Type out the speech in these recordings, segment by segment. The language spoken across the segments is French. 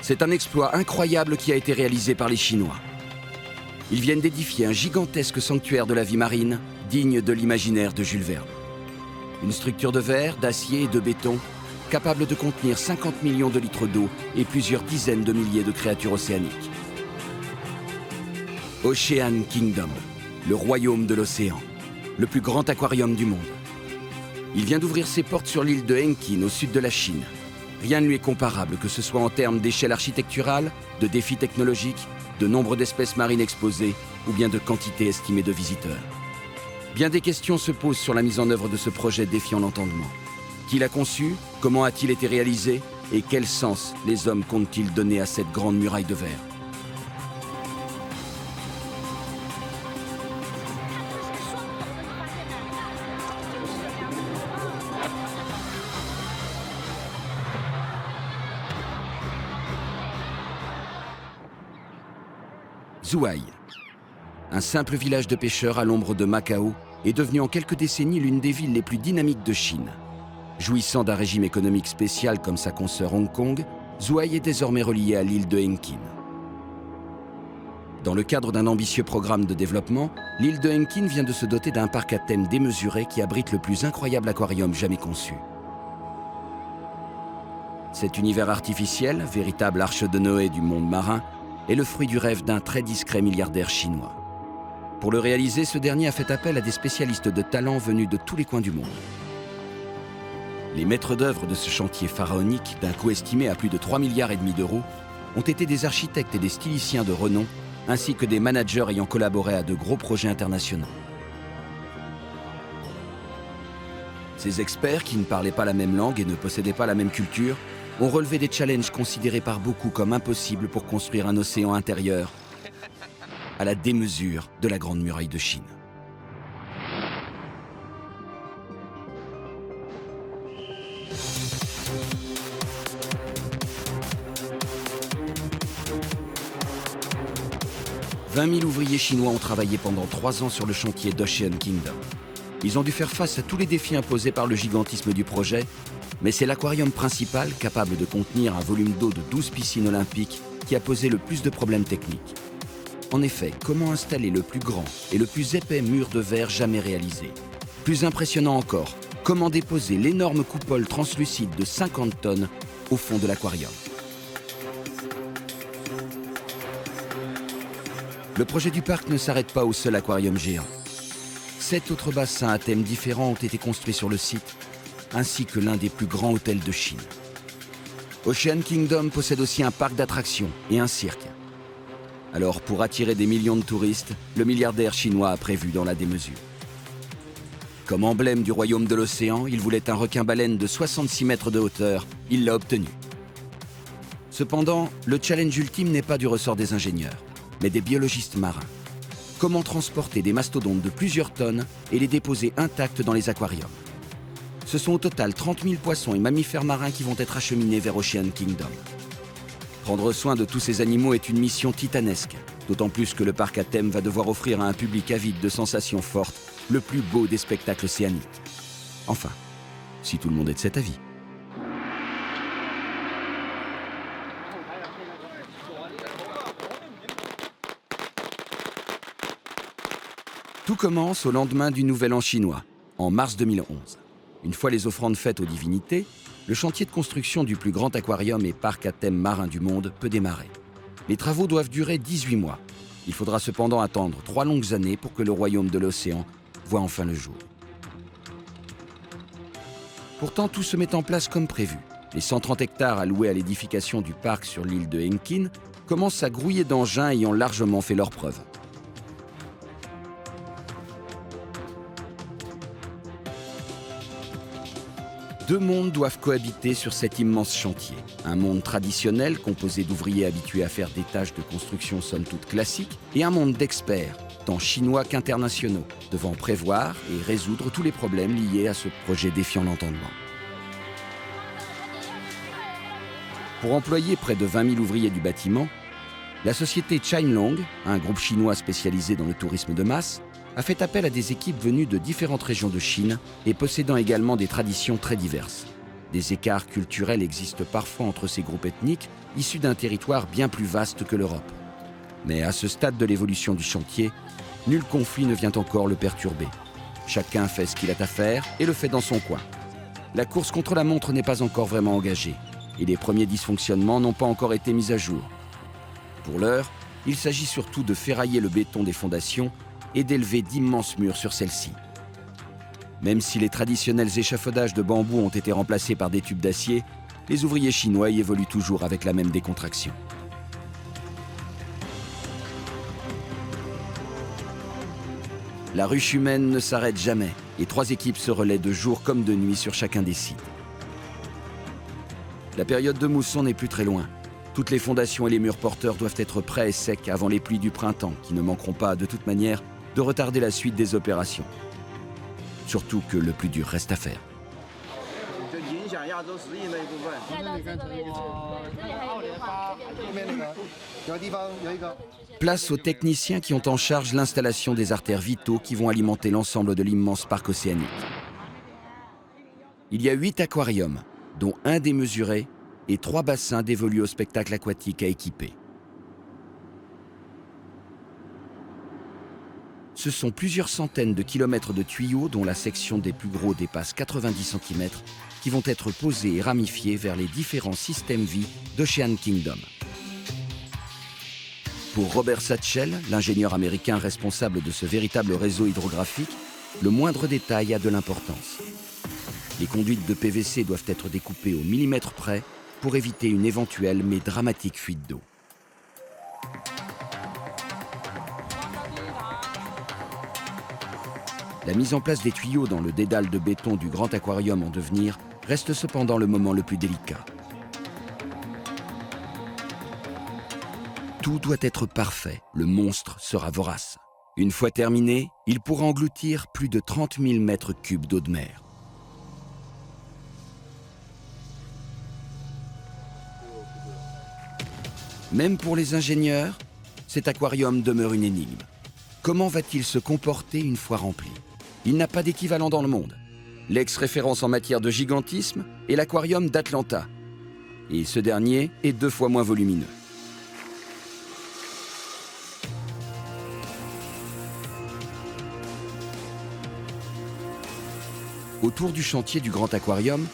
C'est un exploit incroyable qui a été réalisé par les Chinois. Ils viennent d'édifier un gigantesque sanctuaire de la vie marine, digne de l'imaginaire de Jules Verne. Une structure de verre, d'acier et de béton, capable de contenir 50 millions de litres d'eau et plusieurs dizaines de milliers de créatures océaniques. Ocean Kingdom, le royaume de l'océan, le plus grand aquarium du monde. Il vient d'ouvrir ses portes sur l'île de Henkin, au sud de la Chine. Rien ne lui est comparable, que ce soit en termes d'échelle architecturale, de défis technologiques, de nombre d'espèces marines exposées ou bien de quantité estimée de visiteurs. Bien des questions se posent sur la mise en œuvre de ce projet défiant l'entendement. Qui l'a conçu? Comment a-t-il été réalisé? Et quel sens les hommes comptent-ils donner à cette grande muraille de verre? Zhuhai, un simple village de pêcheurs à l'ombre de Macao, est devenu en quelques décennies l'une des villes les plus dynamiques de Chine. Jouissant d'un régime économique spécial comme sa consoeur Hong Kong, Zhuhai est désormais relié à l'île de Henkin. Dans le cadre d'un ambitieux programme de développement, l'île de Henkin vient de se doter d'un parc à thème démesuré qui abrite le plus incroyable aquarium jamais conçu. Cet univers artificiel, véritable arche de Noé du monde marin, est le fruit du rêve d'un très discret milliardaire chinois. Pour le réaliser, ce dernier a fait appel à des spécialistes de talent venus de tous les coins du monde. Les maîtres d'œuvre de ce chantier pharaonique, d'un coût estimé à plus de 3,5 milliards d'euros, ont été des architectes et des styliciens de renom, ainsi que des managers ayant collaboré à de gros projets internationaux. Ces experts, qui ne parlaient pas la même langue et ne possédaient pas la même culture, ont relevé des challenges considérés par beaucoup comme impossibles pour construire un océan intérieur à la démesure de la Grande Muraille de Chine. « 20 000 ouvriers chinois ont travaillé pendant 3 ans sur le chantier d'Ocean Kingdom. Ils ont dû faire face à tous les défis imposés par le gigantisme du projet, mais c'est l'aquarium principal, capable de contenir un volume d'eau de 12 piscines olympiques, qui a posé le plus de problèmes techniques. En effet, comment installer le plus grand et le plus épais mur de verre jamais réalisé? Plus impressionnant encore, comment déposer l'énorme coupole translucide de 50 tonnes au fond de l'aquarium? Le projet du parc ne s'arrête pas au seul aquarium géant. 7 autres bassins à thèmes différents ont été construits sur le site, ainsi que l'un des plus grands hôtels de Chine. Ocean Kingdom possède aussi un parc d'attractions et un cirque. Alors, pour attirer des millions de touristes, le milliardaire chinois a prévu dans la démesure. Comme emblème du royaume de l'océan, il voulait un requin-baleine de 66 mètres de hauteur. Il l'a obtenu. Cependant, le challenge ultime n'est pas du ressort des ingénieurs, mais des biologistes marins. Comment transporter des mastodontes de plusieurs tonnes et les déposer intacts dans les aquariums? Ce sont au total 30 000 poissons et mammifères marins qui vont être acheminés vers Ocean Kingdom. Prendre soin de tous ces animaux est une mission titanesque, d'autant plus que le parc à thème va devoir offrir à un public avide de sensations fortes le plus beau des spectacles océaniques. Enfin, si tout le monde est de cet avis. Tout commence au lendemain du Nouvel An chinois, en mars 2011. Une fois les offrandes faites aux divinités, le chantier de construction du plus grand aquarium et parc à thème marin du monde peut démarrer. Les travaux doivent durer 18 mois. Il faudra cependant attendre 3 longues années pour que le royaume de l'océan voie enfin le jour. Pourtant, tout se met en place comme prévu. Les 130 hectares alloués à l'édification du parc sur l'île de Henkin commencent à grouiller d'engins ayant largement fait leurs preuves. Deux mondes doivent cohabiter sur cet immense chantier. Un monde traditionnel, composé d'ouvriers habitués à faire des tâches de construction somme toute classiques, et un monde d'experts, tant chinois qu'internationaux, devant prévoir et résoudre tous les problèmes liés à ce projet défiant l'entendement. Pour employer près de 20 000 ouvriers du bâtiment, la société Chainlong, un groupe chinois spécialisé dans le tourisme de masse, a fait appel à des équipes venues de différentes régions de Chine et possédant également des traditions très diverses. Des écarts culturels existent parfois entre ces groupes ethniques, issus d'un territoire bien plus vaste que l'Europe. Mais à ce stade de l'évolution du chantier, nul conflit ne vient encore le perturber. Chacun fait ce qu'il a à faire et le fait dans son coin. La course contre la montre n'est pas encore vraiment engagée et les premiers dysfonctionnements n'ont pas encore été mis à jour. Pour l'heure, il s'agit surtout de ferrailler le béton des fondations et d'élever d'immenses murs sur celles-ci. Même si les traditionnels échafaudages de bambou ont été remplacés par des tubes d'acier, les ouvriers chinois y évoluent toujours avec la même décontraction. La ruche humaine ne s'arrête jamais et 3 équipes se relaient de jour comme de nuit sur chacun des sites. La période de mousson n'est plus très loin. Toutes les fondations et les murs porteurs doivent être prêts et secs avant les pluies du printemps, qui ne manqueront pas, de toute manière, de retarder la suite des opérations. Surtout que le plus dur reste à faire. Place aux techniciens qui ont en charge l'installation des artères vitaux qui vont alimenter l'ensemble de l'immense parc océanique. Il y a 8 aquariums, dont un démesuré, et 3 bassins dévolus au spectacle aquatique à équiper. Ce sont plusieurs centaines de kilomètres de tuyaux dont la section des plus gros dépasse 90 cm qui vont être posés et ramifiés vers les différents systèmes vie d'Ocean Kingdom. Pour Robert Satchell, l'ingénieur américain responsable de ce véritable réseau hydrographique, le moindre détail a de l'importance. Les conduites de PVC doivent être découpées au millimètre près pour éviter une éventuelle mais dramatique fuite d'eau. La mise en place des tuyaux dans le dédale de béton du grand aquarium en devenir reste cependant le moment le plus délicat. Tout doit être parfait, le monstre sera vorace. Une fois terminé, il pourra engloutir plus de 30 000 mètres cubes d'eau de mer. Même pour les ingénieurs, cet aquarium demeure une énigme. Comment va-t-il se comporter une fois rempli ? Il n'a pas d'équivalent dans le monde. L'ex-référence en matière de gigantisme est l'aquarium d'Atlanta. Et ce dernier est 2 fois moins volumineux. Autour du chantier du grand aquarium,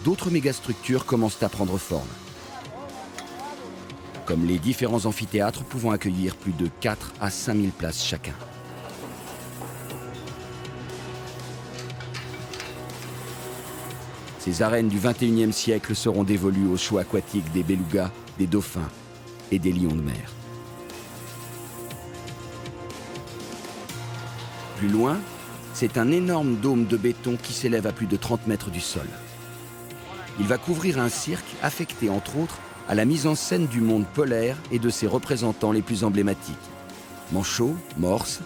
d'autres mégastructures commencent à prendre forme. Comme les différents amphithéâtres pouvant accueillir plus de 4 à 5 000 places chacun. Ces arènes du XXIe siècle seront dévolues aux shows aquatiques des belugas, des dauphins et des lions de mer. Plus loin, c'est un énorme dôme de béton qui s'élève à plus de 30 mètres du sol. Il va couvrir un cirque affecté entre autres à la mise en scène du monde polaire et de ses représentants les plus emblématiques, manchots, morses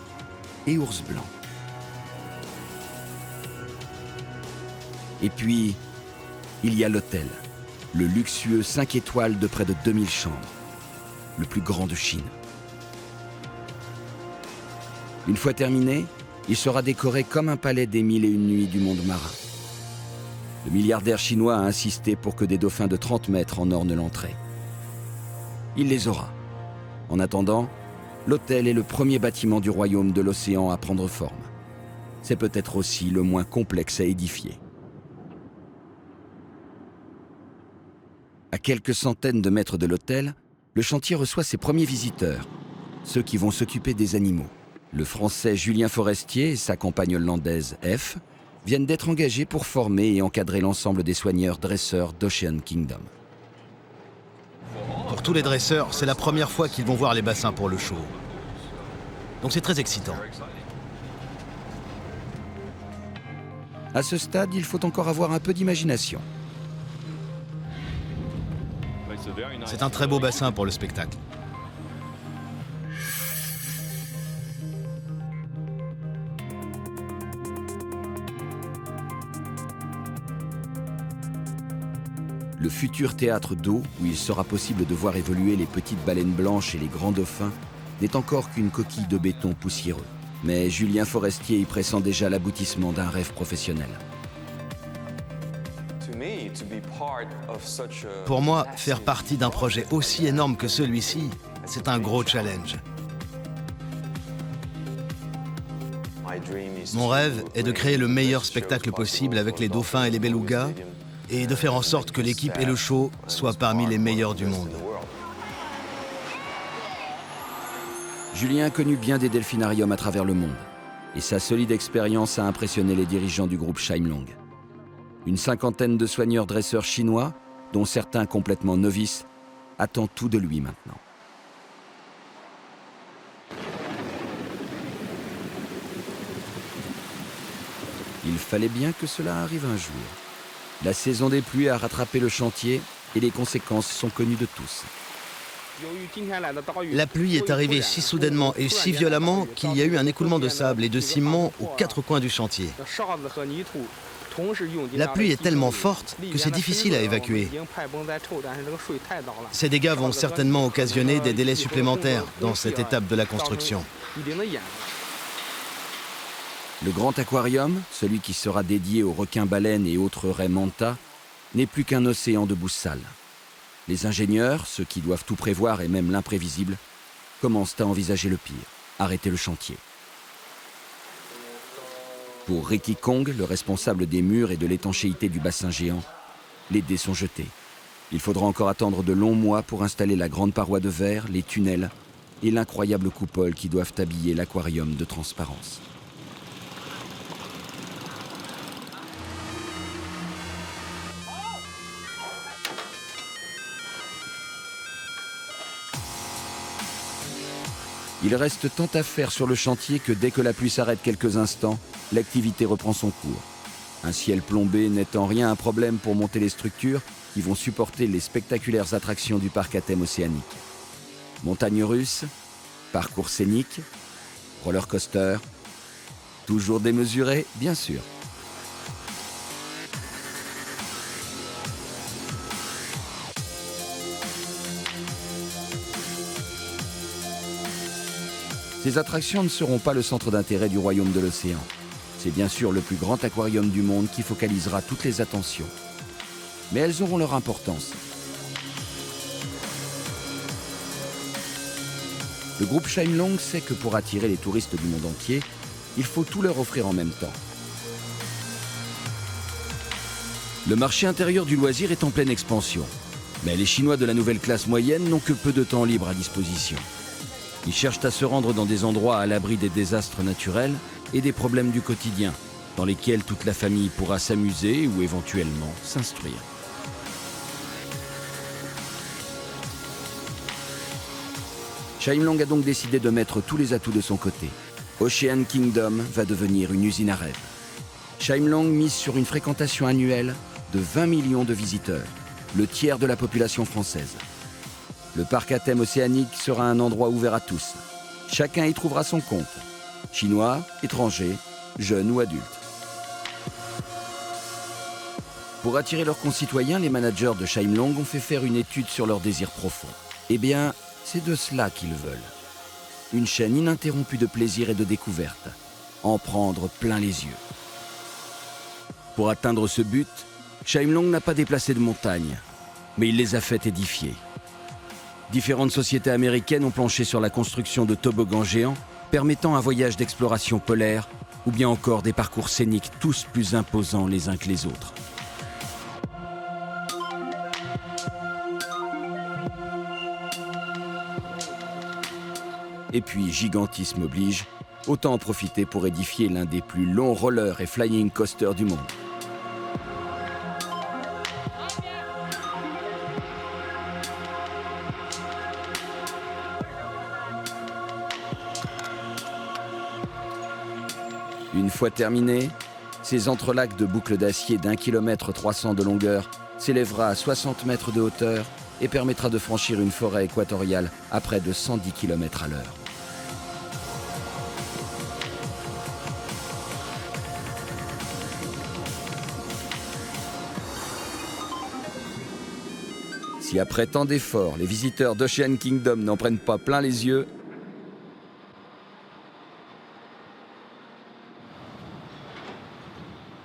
et ours blancs. Et puis, il y a l'hôtel, le luxueux 5 étoiles de près de 2000 chambres, le plus grand de Chine. Une fois terminé, il sera décoré comme un palais des 1001 nuits du monde marin. Le milliardaire chinois a insisté pour que des dauphins de 30 mètres en ornent l'entrée. Il les aura. En attendant, l'hôtel est le premier bâtiment du royaume de l'océan à prendre forme. C'est peut-être aussi le moins complexe à édifier. À quelques centaines de mètres de l'hôtel, le chantier reçoit ses premiers visiteurs, ceux qui vont s'occuper des animaux. Le Français Julien Forestier et sa compagne hollandaise F viennent d'être engagés pour former et encadrer l'ensemble des soigneurs dresseurs d'Ocean Kingdom. Pour tous les dresseurs, c'est la première fois qu'ils vont voir les bassins pour le show. Donc c'est très excitant. À ce stade, il faut encore avoir un peu d'imagination. C'est un très beau bassin pour le spectacle. Le futur théâtre d'eau, où il sera possible de voir évoluer les petites baleines blanches et les grands dauphins, n'est encore qu'une coquille de béton poussiéreux. Mais Julien Forestier y pressent déjà l'aboutissement d'un rêve professionnel. Pour moi, faire partie d'un projet aussi énorme que celui-ci, c'est un gros challenge. Mon rêve est de créer le meilleur spectacle possible avec les dauphins et les belugas et de faire en sorte que l'équipe et le show soient parmi les meilleurs du monde. Julien a connu bien des delphinariums à travers le monde et sa solide expérience a impressionné les dirigeants du groupe Shimlong. Une cinquantaine de soigneurs dresseurs chinois, dont certains complètement novices, attendent tout de lui maintenant. Il fallait bien que cela arrive un jour. La saison des pluies a rattrapé le chantier et les conséquences sont connues de tous. La pluie est arrivée si soudainement et si violemment qu'il y a eu un écoulement de sable et de ciment aux quatre coins du chantier. La pluie est tellement forte que c'est difficile à évacuer. Ces dégâts vont certainement occasionner des délais supplémentaires dans cette étape de la construction. Le grand aquarium, celui qui sera dédié aux requins-baleines et autres raies manta, n'est plus qu'un océan de boue sale. Les ingénieurs, ceux qui doivent tout prévoir et même l'imprévisible, commencent à envisager le pire, arrêter le chantier. Pour Ricky Kong, le responsable des murs et de l'étanchéité du bassin géant, les dés sont jetés. Il faudra encore attendre de longs mois pour installer la grande paroi de verre, les tunnels et l'incroyable coupole qui doivent habiller l'aquarium de transparence. Il reste tant à faire sur le chantier que dès que la pluie s'arrête quelques instants, l'activité reprend son cours. Un ciel plombé n'est en rien un problème pour monter les structures qui vont supporter les spectaculaires attractions du parc à thème océanique. Montagnes russes, parcours scéniques, roller coaster, toujours démesuré, bien sûr. Ces attractions ne seront pas le centre d'intérêt du royaume de l'océan. C'est bien sûr le plus grand aquarium du monde qui focalisera toutes les attentions. Mais elles auront leur importance. Le groupe Shimlong sait que pour attirer les touristes du monde entier, il faut tout leur offrir en même temps. Le marché intérieur du loisir est en pleine expansion. Mais les Chinois de la nouvelle classe moyenne n'ont que peu de temps libre à disposition. Ils cherchent à se rendre dans des endroits à l'abri des désastres naturels et des problèmes du quotidien, dans lesquels toute la famille pourra s'amuser ou éventuellement s'instruire. Shimlong a donc décidé de mettre tous les atouts de son côté. Ocean Kingdom va devenir une usine à rêves. Shimlong mise sur une fréquentation annuelle de 20 millions de visiteurs, le tiers de la population française. Le parc à thème océanique sera un endroit ouvert à tous. Chacun y trouvera son compte. Chinois, étrangers, jeunes ou adultes. Pour attirer leurs concitoyens, les managers de Shimlong ont fait faire une étude sur leurs désirs profonds. Eh bien, c'est de cela qu'ils veulent. Une chaîne ininterrompue de plaisir et de découverte. En prendre plein les yeux. Pour atteindre ce but, Shimlong n'a pas déplacé de montagnes, mais il les a fait édifier. Différentes sociétés américaines ont planché sur la construction de toboggans géants permettant un voyage d'exploration polaire ou bien encore des parcours scéniques tous plus imposants les uns que les autres. Et puis, gigantisme oblige, autant en profiter pour édifier l'un des plus longs rollers et flying coasters du monde. Une fois terminé, ces entrelacs de boucles d'acier d'1,3 km de longueur s'élèvera à 60 mètres de hauteur et permettra de franchir une forêt équatoriale à près de 110 km à l'heure. Si après tant d'efforts, les visiteurs d'Ocean Kingdom n'en prennent pas plein les yeux,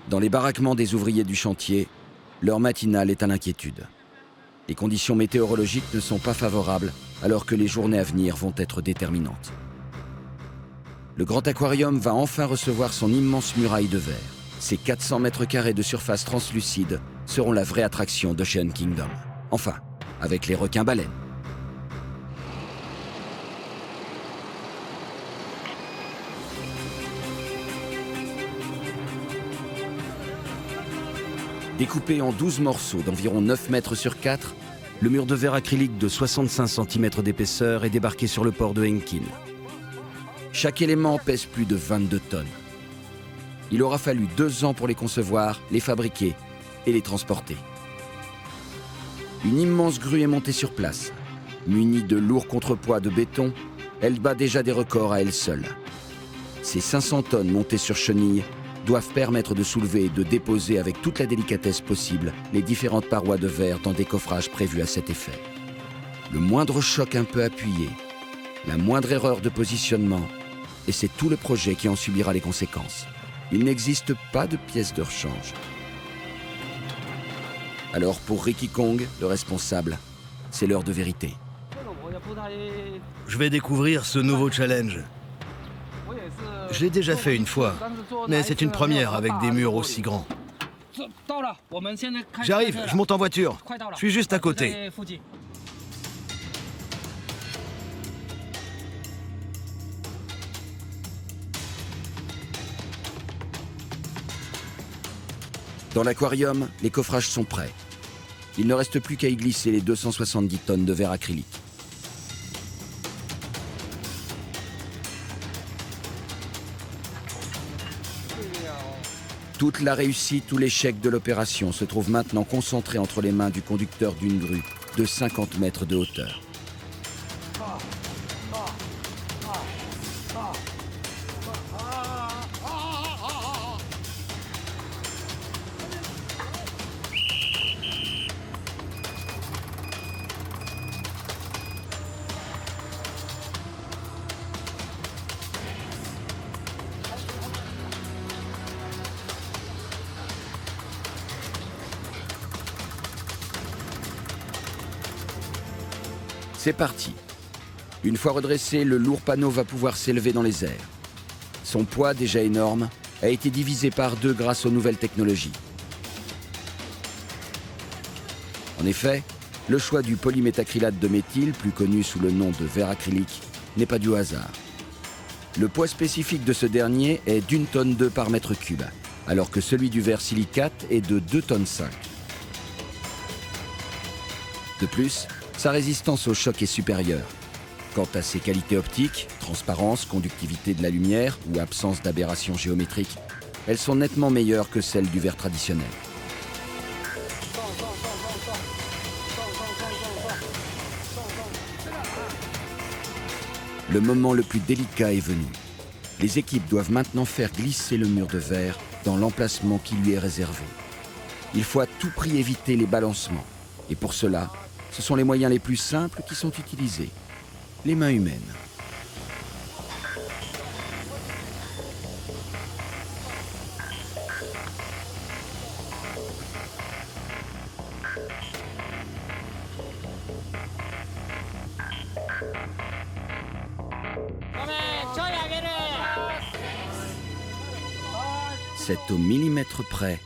dans les baraquements des ouvriers du chantier, L'heure matinale est à l'inquiétude. Les conditions météorologiques ne sont pas favorables alors que les journées à venir vont être déterminantes. Le grand aquarium va enfin recevoir son immense muraille de verre. Ces 400 mètres carrés de surface translucide seront la vraie attraction d'Ocean Kingdom. Enfin, avec les requins-baleines. Découpé en 12 morceaux d'environ 9 mètres sur 4, le mur de verre acrylique de 65 cm d'épaisseur est débarqué sur le port de Henkin. Chaque élément pèse plus de 22 tonnes. Il aura fallu 2 ans pour les concevoir, les fabriquer et les transporter. Une immense grue est montée sur place. Munie de lourds contrepoids de béton, elle bat déjà des records à elle seule. Ces 500 tonnes montées sur chenilles doivent permettre de soulever et de déposer avec toute la délicatesse possible les différentes parois de verre dans des coffrages prévus à cet effet. Le moindre choc un peu appuyé, la moindre erreur de positionnement, et c'est tout le projet qui en subira les conséquences. Il n'existe pas de pièce de rechange. Alors pour Ricky Kong, le responsable, c'est l'heure de vérité. Je vais découvrir ce nouveau challenge. Je l'ai déjà fait une fois, mais c'est une première avec des murs aussi grands. J'arrive, je monte en voiture. Je suis juste à côté. Dans l'aquarium, les coffrages sont prêts. Il ne reste plus qu'à y glisser les 270 tonnes de verre acrylique. Toute la réussite ou l'échec de l'opération se trouve maintenant concentré entre les mains du conducteur d'une grue de 50 mètres de hauteur. C'est parti. Une fois redressé, le lourd panneau va pouvoir s'élever dans les airs. Son poids, déjà énorme, a été divisé par 2 grâce aux nouvelles technologies. En effet, le choix du polyméthacrylate de méthyle, plus connu sous le nom de verre acrylique, n'est pas du hasard. Le poids spécifique de ce dernier est d'1,2 tonne par mètre cube, alors que celui du verre silicate est de 2,5 tonnes. De plus, sa résistance au choc est supérieure. Quant à ses qualités optiques, transparence, conductivité de la lumière ou absence d'aberration géométrique, elles sont nettement meilleures que celles du verre traditionnel. Le moment le plus délicat est venu. Les équipes doivent maintenant faire glisser le mur de verre dans l'emplacement qui lui est réservé. Il faut à tout prix éviter les balancements. Et pour cela, ce sont les moyens les plus simples qui sont utilisés. Les mains humaines. C'est au millimètre près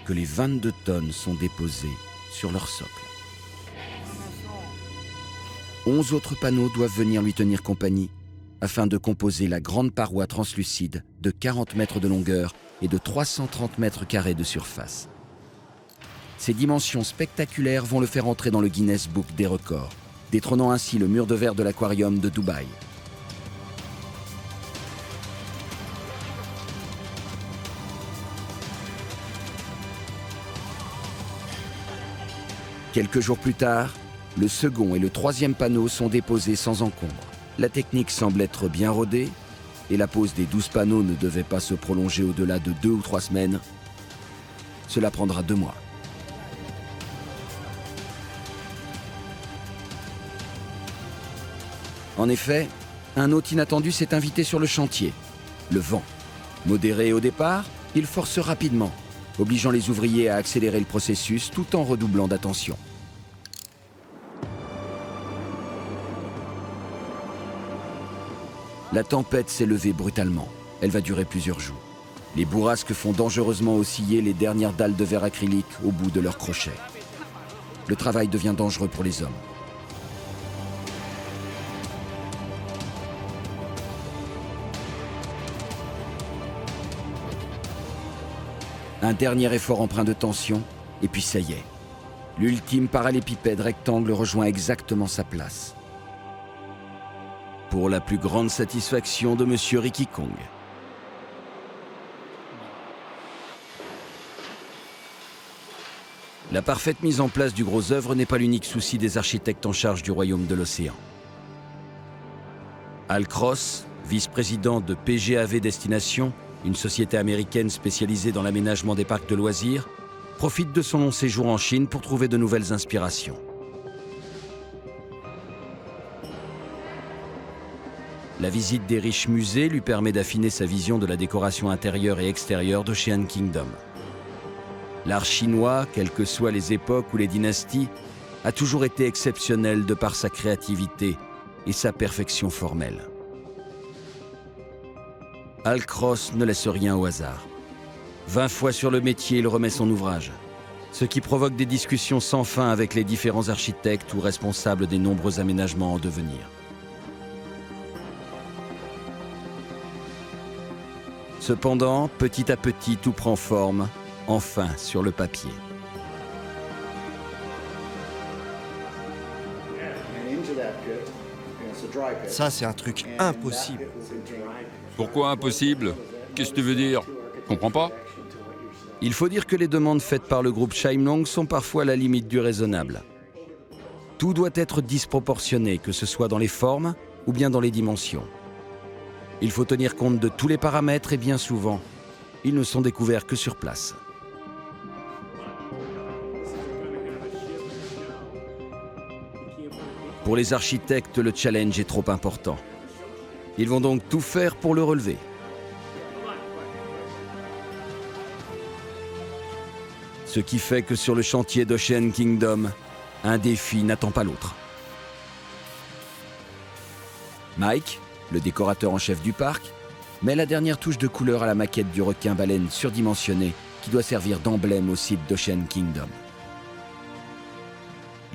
que les 22 tonnes sont déposées sur leur socle. 11 autres panneaux doivent venir lui tenir compagnie afin de composer la grande paroi translucide de 40 mètres de longueur et de 330 mètres carrés de surface. Ces dimensions spectaculaires vont le faire entrer dans le Guinness Book des records, détrônant ainsi le mur de verre de l'aquarium de Dubaï. Quelques jours plus tard, le second et le troisième panneau sont déposés sans encombre. La technique semble être bien rodée et la pose des 12 panneaux ne devait pas se prolonger au-delà de 2 ou 3 semaines. Cela prendra 2 mois. En effet, un hôte inattendu s'est invité sur le chantier. Le vent. Modéré au départ, il force rapidement. obligeant les ouvriers à accélérer le processus tout en redoublant d'attention. La tempête s'est levée brutalement. Elle va durer plusieurs jours. Les bourrasques font dangereusement osciller les dernières dalles de verre acrylique au bout de leurs crochets. Le travail devient dangereux pour les hommes. Un dernier effort empreint de tension, et puis ça y est. L'ultime parallélépipède rectangle rejoint exactement sa place. Pour la plus grande satisfaction de Monsieur Ricky Kong. La parfaite mise en place du gros œuvre n'est pas l'unique souci des architectes en charge du royaume de l'océan. Al Cross, vice-président de PGAV Destination, une société américaine spécialisée dans l'aménagement des parcs de loisirs, profite de son long séjour en Chine pour trouver de nouvelles inspirations. La visite des riches musées lui permet d'affiner sa vision de la décoration intérieure et extérieure d'Ocean Kingdom. L'art chinois, quelles que soient les époques ou les dynasties, a toujours été exceptionnel de par sa créativité et sa perfection formelle. Al Cross ne laisse rien au hasard. 20 fois sur le métier, il remet son ouvrage, ce qui provoque des discussions sans fin avec les différents architectes ou responsables des nombreux aménagements en devenir. Cependant, petit à petit, tout prend forme, enfin sur le papier. Ça, c'est un truc impossible. Pourquoi impossible? Qu'est-ce que tu veux dire? Je comprends pas. Il faut dire que les demandes faites par le groupe Chimelong sont parfois à la limite du raisonnable. Tout doit être disproportionné, que ce soit dans les formes ou bien dans les dimensions. Il faut tenir compte de tous les paramètres et bien souvent, ils ne sont découverts que sur place. Pour les architectes, le challenge est trop important. Ils vont donc tout faire pour le relever. Ce qui fait que sur le chantier d'Ocean Kingdom, un défi n'attend pas l'autre. Mike, le décorateur en chef du parc, met la dernière touche de couleur à la maquette du requin-baleine surdimensionné qui doit servir d'emblème au site d'Ocean Kingdom.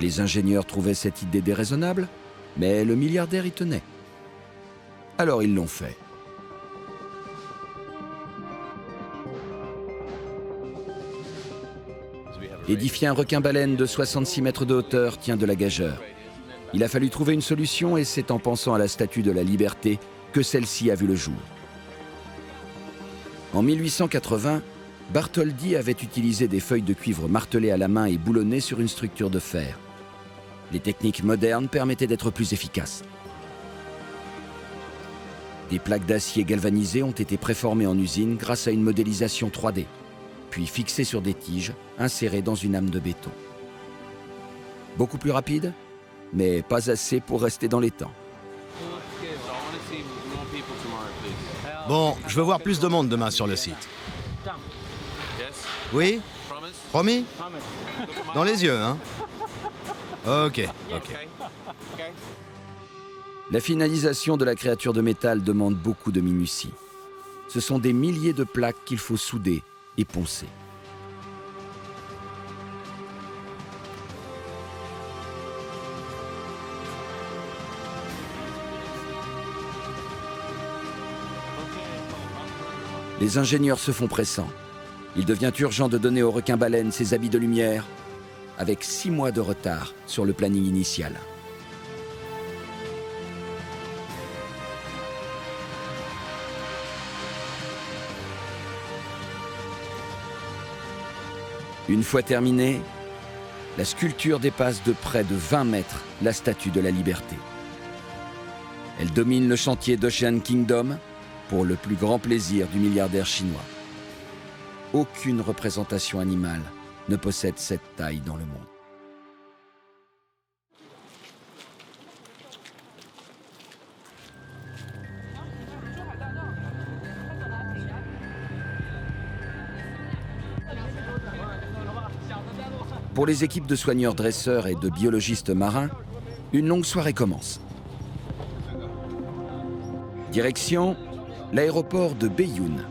Les ingénieurs trouvaient cette idée déraisonnable, mais le milliardaire y tenait. Alors ils l'ont fait. Édifier un requin-baleine de 66 mètres de hauteur tient de la gageure. Il a fallu trouver une solution et c'est en pensant à la Statue de la Liberté que celle-ci a vu le jour. En 1880, Bartholdi avait utilisé des feuilles de cuivre martelées à la main et boulonnées sur une structure de fer. Les techniques modernes permettaient d'être plus efficaces. Des plaques d'acier galvanisées ont été préformées en usine grâce à une modélisation 3D, puis fixées sur des tiges insérées dans une âme de béton. Beaucoup plus rapide, mais pas assez pour rester dans les temps. Bon, je veux voir plus de monde demain sur le site. Oui? Promis? Dans les yeux, hein? Ok. La finalisation de la créature de métal demande beaucoup de minutie. Ce sont des milliers de plaques qu'il faut souder et poncer. Les ingénieurs se font pressants. Il devient urgent de donner au requin-baleine ses habits de lumière, avec 6 mois de retard sur le planning initial. Une fois terminée, la sculpture dépasse de près de 20 mètres la Statue de la Liberté. Elle domine le chantier d'Ocean Kingdom pour le plus grand plaisir du milliardaire chinois. Aucune représentation animale ne possède cette taille dans le monde. Pour les équipes de soigneurs dresseurs et de biologistes marins, une longue soirée commence. Direction l'aéroport de Bayoun,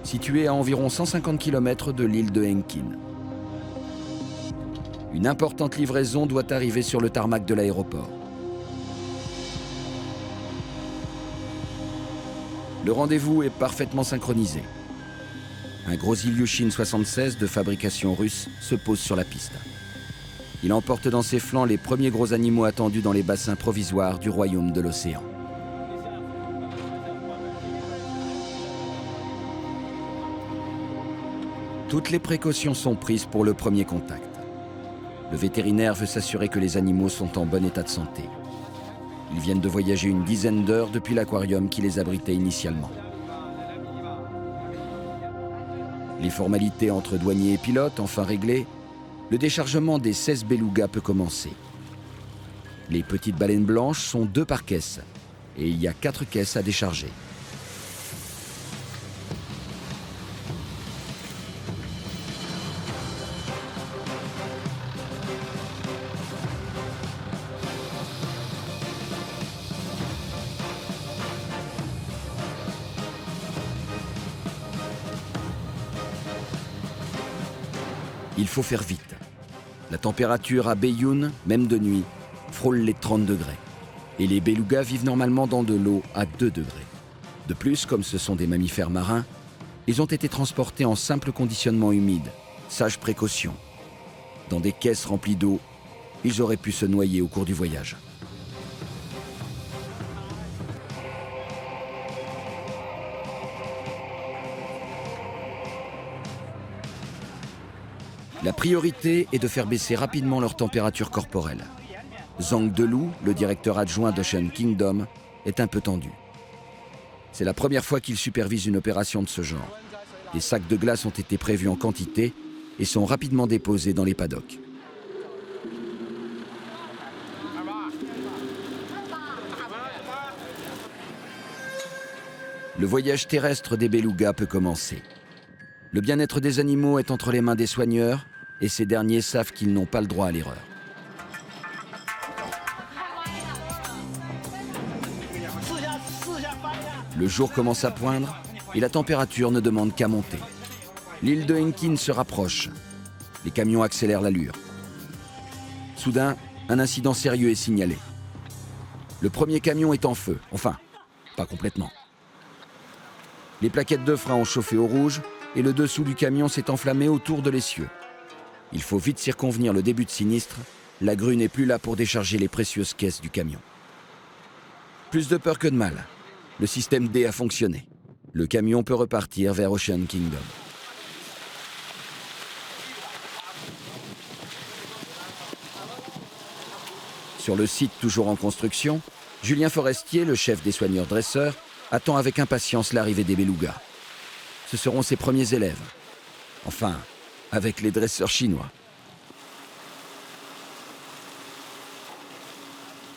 situé à environ 150 km de l'île de Henkin. Une importante livraison doit arriver sur le tarmac de l'aéroport. Le rendez-vous est parfaitement synchronisé. Un gros Ilyushin 76 de fabrication russe se pose sur la piste. Il emporte dans ses flancs les premiers gros animaux attendus dans les bassins provisoires du royaume de l'océan. Toutes les précautions sont prises pour le premier contact. Le vétérinaire veut s'assurer que les animaux sont en bon état de santé. Ils viennent de voyager une dizaine d'heures depuis l'aquarium qui les abritait initialement. Les formalités entre douaniers et pilotes enfin réglées, le déchargement des 16 belugas peut commencer. Les petites baleines blanches sont 2 par caisse et il y a 4 caisses à décharger. Il faut faire vite. La température à Bayoun, même de nuit, frôle les 30 degrés. Et les belugas vivent normalement dans de l'eau à 2 degrés. De plus, comme ce sont des mammifères marins, ils ont été transportés en simple conditionnement humide, sage précaution. Dans des caisses remplies d'eau, ils auraient pu se noyer au cours du voyage. La priorité est de faire baisser rapidement leur température corporelle. Zhang Delou, le directeur adjoint d'Ocean Kingdom, est un peu tendu. C'est la première fois qu'il supervise une opération de ce genre. Des sacs de glace ont été prévus en quantité et sont rapidement déposés dans les paddocks. Le voyage terrestre des belugas peut commencer. Le bien-être des animaux est entre les mains des soigneurs et ces derniers savent qu'ils n'ont pas le droit à l'erreur. Le jour commence à poindre et la température ne demande qu'à monter. L'île de Henkin se rapproche. Les camions accélèrent l'allure. Soudain, un incident sérieux est signalé. Le premier camion est en feu, enfin, pas complètement. Les plaquettes de frein ont chauffé au rouge et le dessous du camion s'est enflammé autour de l'essieu. Il faut vite circonvenir le début de sinistre. La grue n'est plus là pour décharger les précieuses caisses du camion. Plus de peur que de mal. Le système D a fonctionné. Le camion peut repartir vers Ocean Kingdom. Sur le site toujours en construction, Julien Forestier, le chef des soigneurs dresseurs, attend avec impatience l'arrivée des belugas. Ce seront ses premiers élèves. Enfin, avec les dresseurs chinois.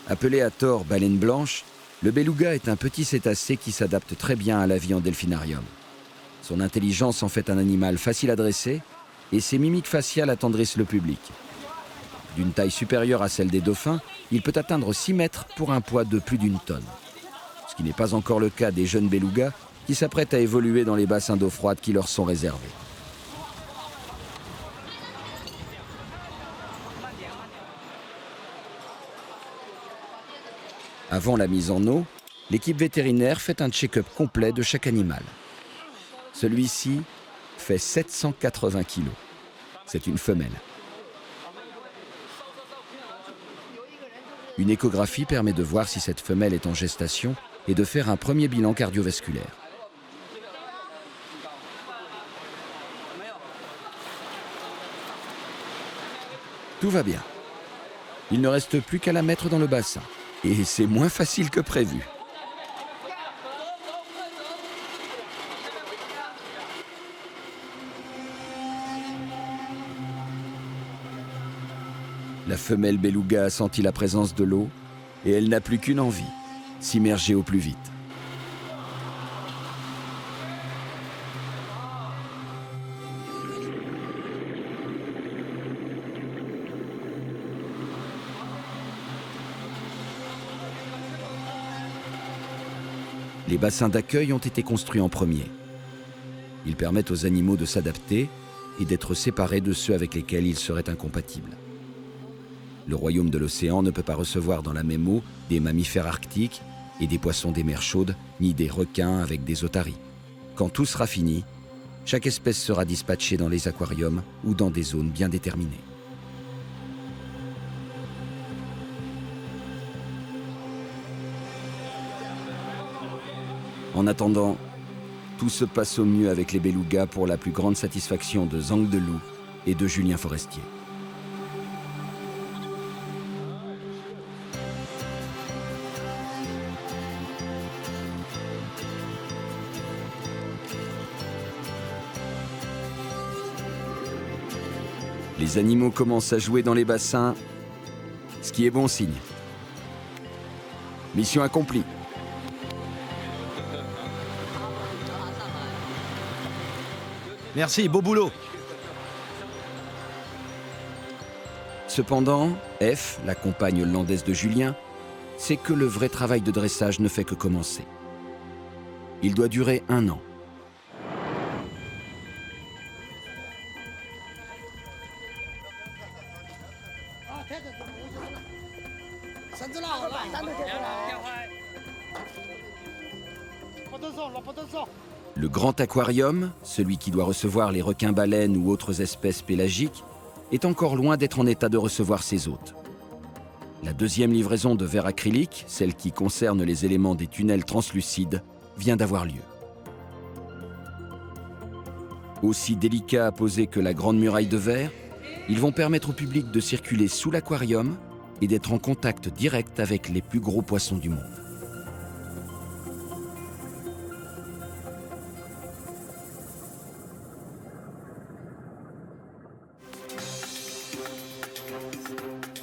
Appelé à tort baleine blanche, le beluga est un petit cétacé qui s'adapte très bien à la vie en delphinarium. Son intelligence en fait un animal facile à dresser et ses mimiques faciales attendrissent le public. D'une taille supérieure à celle des dauphins, il peut atteindre 6 mètres pour un poids de plus d'1 tonne. Ce qui n'est pas encore le cas des jeunes belugas qui s'apprêtent à évoluer dans les bassins d'eau froide qui leur sont réservés. Avant la mise en eau, l'équipe vétérinaire fait un check-up complet de chaque animal. Celui-ci fait 780 kg. C'est une femelle. Une échographie permet de voir si cette femelle est en gestation et de faire un premier bilan cardiovasculaire. Tout va bien. Il ne reste plus qu'à la mettre dans le bassin. Et c'est moins facile que prévu. La femelle beluga a senti la présence de l'eau et elle n'a plus qu'une envie, s'immerger au plus vite. Les bassins d'accueil ont été construits en premier. Ils permettent aux animaux de s'adapter et d'être séparés de ceux avec lesquels ils seraient incompatibles. Le royaume de l'océan ne peut pas recevoir dans la même eau des mammifères arctiques et des poissons des mers chaudes, ni des requins avec des otaries. Quand tout sera fini, chaque espèce sera dispatchée dans les aquariums ou dans des zones bien déterminées. En attendant, tout se passe au mieux avec les belugas pour la plus grande satisfaction de Zhang Delou et de Julien Forestier. Les animaux commencent à jouer dans les bassins, ce qui est bon signe. Mission accomplie. Merci, beau boulot. Cependant, F, la compagne hollandaise de Julien, sait que le vrai travail de dressage ne fait que commencer. Il doit durer 1 an. Le grand aquarium, celui qui doit recevoir les requins-baleines ou autres espèces pélagiques, est encore loin d'être en état de recevoir ses hôtes. La deuxième livraison de verre acrylique, celle qui concerne les éléments des tunnels translucides, vient d'avoir lieu. Aussi délicats à poser que la grande muraille de verre, ils vont permettre au public de circuler sous l'aquarium et d'être en contact direct avec les plus gros poissons du monde.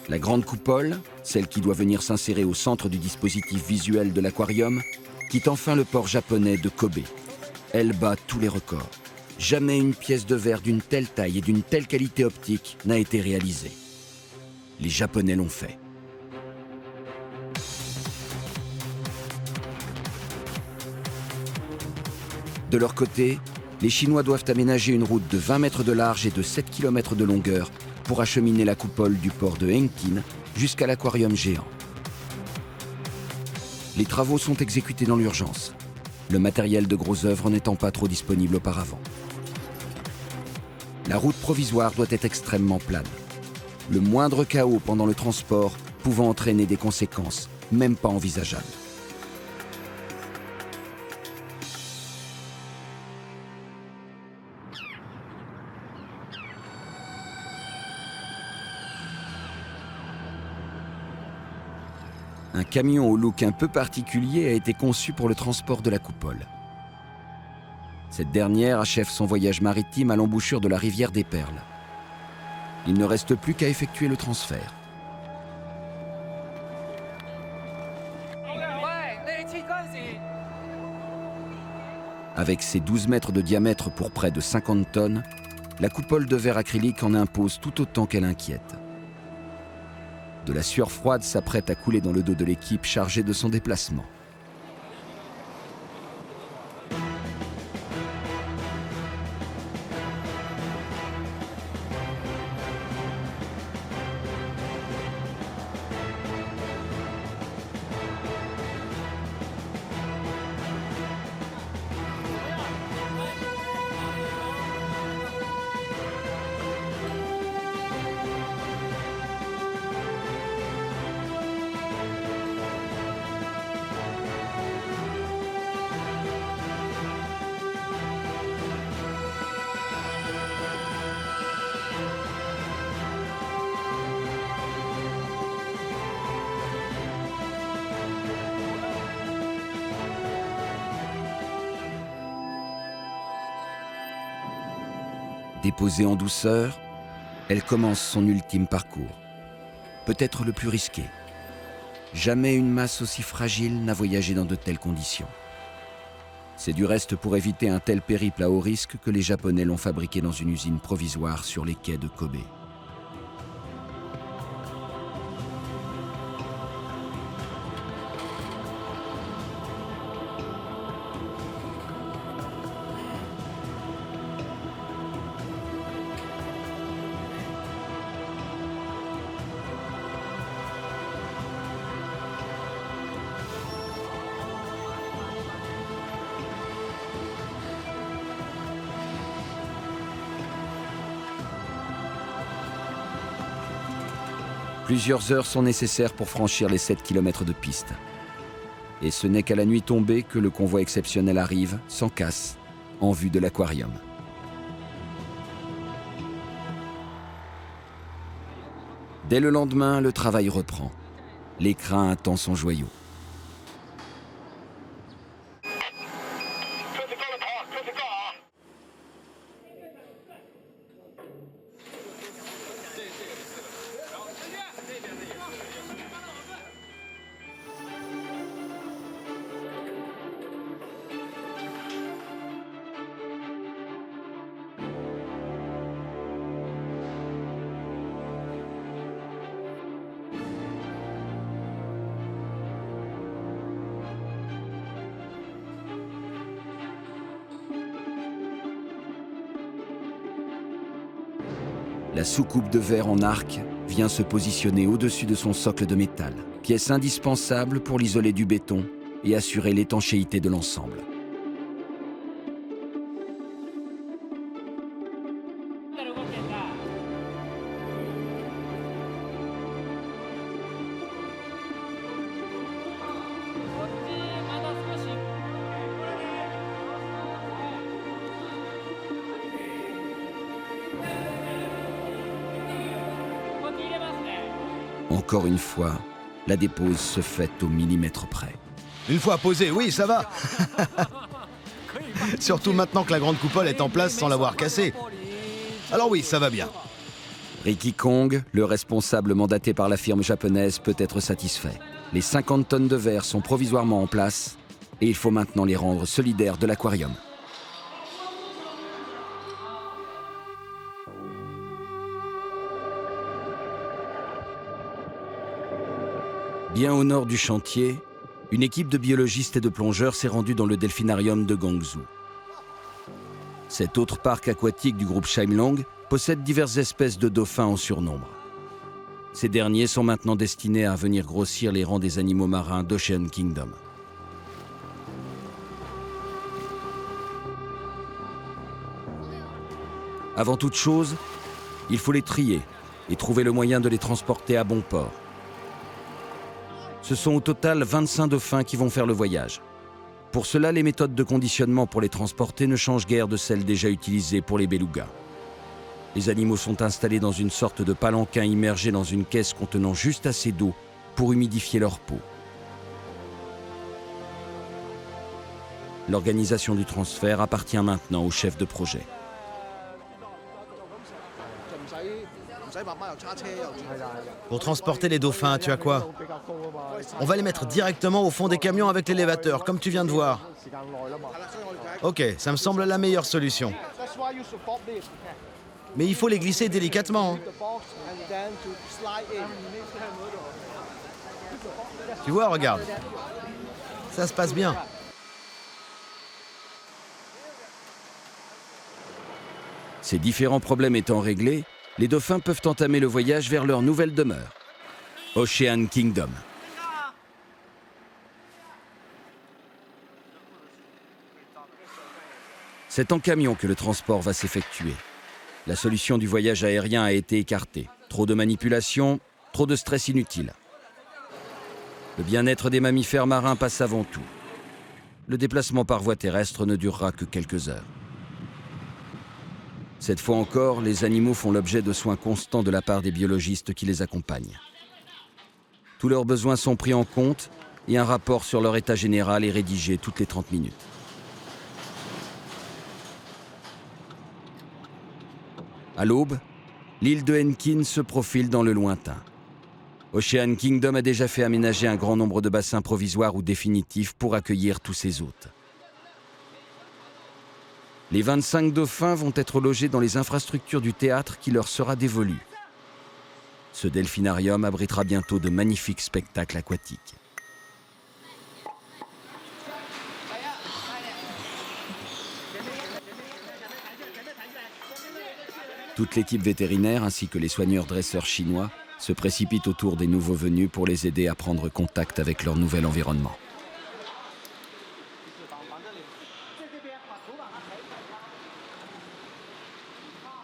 La grande coupole, celle qui doit venir s'insérer au centre du dispositif visuel de l'aquarium, quitte enfin le port japonais de Kobe. Elle bat tous les records. Jamais une pièce de verre d'une telle taille et d'une telle qualité optique n'a été réalisée. Les Japonais l'ont fait. De leur côté, les Chinois doivent aménager une route de 20 mètres de large et de 7 km de longueur pour acheminer la coupole du port de Hengqin jusqu'à l'aquarium géant. Les travaux sont exécutés dans l'urgence, le matériel de gros œuvre n'étant pas trop disponible auparavant. La route provisoire doit être extrêmement plane. Le moindre chaos pendant le transport pouvant entraîner des conséquences même pas envisageables. Un camion au look un peu particulier a été conçu pour le transport de la coupole. Cette dernière achève son voyage maritime à l'embouchure de la rivière des Perles. Il ne reste plus qu'à effectuer le transfert. Avec ses 12 mètres de diamètre pour près de 50 tonnes, la coupole de verre acrylique en impose tout autant qu'elle inquiète. De la sueur froide s'apprête à couler dans le dos de l'équipe chargée de son déplacement. Déposée en douceur, elle commence son ultime parcours, peut-être le plus risqué. Jamais une masse aussi fragile n'a voyagé dans de telles conditions. C'est du reste pour éviter un tel périple à haut risque que les Japonais l'ont fabriqué dans une usine provisoire sur les quais de Kobe. Plusieurs heures sont nécessaires pour franchir les 7 km de piste. Et ce n'est qu'à la nuit tombée que le convoi exceptionnel arrive, sans casse, en vue de l'aquarium. Dès le lendemain, le travail reprend. L'écrin attend son joyau. La soucoupe de verre en arc vient se positionner au-dessus de son socle de métal, pièce indispensable pour l'isoler du béton et assurer l'étanchéité de l'ensemble. Encore une fois, la dépose se fait au millimètre près. Une fois posé, oui, ça va. Surtout maintenant que la grande coupole est en place sans l'avoir cassée. Alors oui, ça va bien. Ricky Kong, le responsable mandaté par la firme japonaise, peut être satisfait. Les 50 tonnes de verre sont provisoirement en place et il faut maintenant les rendre solidaires de l'aquarium. Bien au nord du chantier, une équipe de biologistes et de plongeurs s'est rendue dans le delphinarium de Guangzhou. Cet autre parc aquatique du groupe Shimlong possède diverses espèces de dauphins en surnombre. Ces derniers sont maintenant destinés à venir grossir les rangs des animaux marins d'Ocean Kingdom. Avant toute chose, il faut les trier et trouver le moyen de les transporter à bon port. Ce sont au total 25 dauphins qui vont faire le voyage. Pour cela, les méthodes de conditionnement pour les transporter ne changent guère de celles déjà utilisées pour les belugas. Les animaux sont installés dans une sorte de palanquin immergé dans une caisse contenant juste assez d'eau pour humidifier leur peau. L'organisation du transfert appartient maintenant au chef de projet. Pour transporter les dauphins, tu as quoi? On va les mettre directement au fond des camions avec l'élévateur, comme tu viens de voir. Ok, ça me semble la meilleure solution. Mais il faut les glisser délicatement. Tu vois, regarde. Ça se passe bien. Ces différents problèmes étant réglés, les dauphins peuvent entamer le voyage vers leur nouvelle demeure, Ocean Kingdom. C'est en camion que le transport va s'effectuer. La solution du voyage aérien a été écartée. Trop de manipulations, trop de stress inutile. Le bien-être des mammifères marins passe avant tout. Le déplacement par voie terrestre ne durera que quelques heures. Cette fois encore, les animaux font l'objet de soins constants de la part des biologistes qui les accompagnent. Tous leurs besoins sont pris en compte et un rapport sur leur état général est rédigé toutes les 30 minutes. À l'aube, l'île de Henkin se profile dans le lointain. Ocean Kingdom a déjà fait aménager un grand nombre de bassins provisoires ou définitifs pour accueillir tous ses hôtes. Les 25 dauphins vont être logés dans les infrastructures du théâtre qui leur sera dévolu. Ce delphinarium abritera bientôt de magnifiques spectacles aquatiques. Toute l'équipe vétérinaire ainsi que les soigneurs dresseurs chinois se précipitent autour des nouveaux venus pour les aider à prendre contact avec leur nouvel environnement.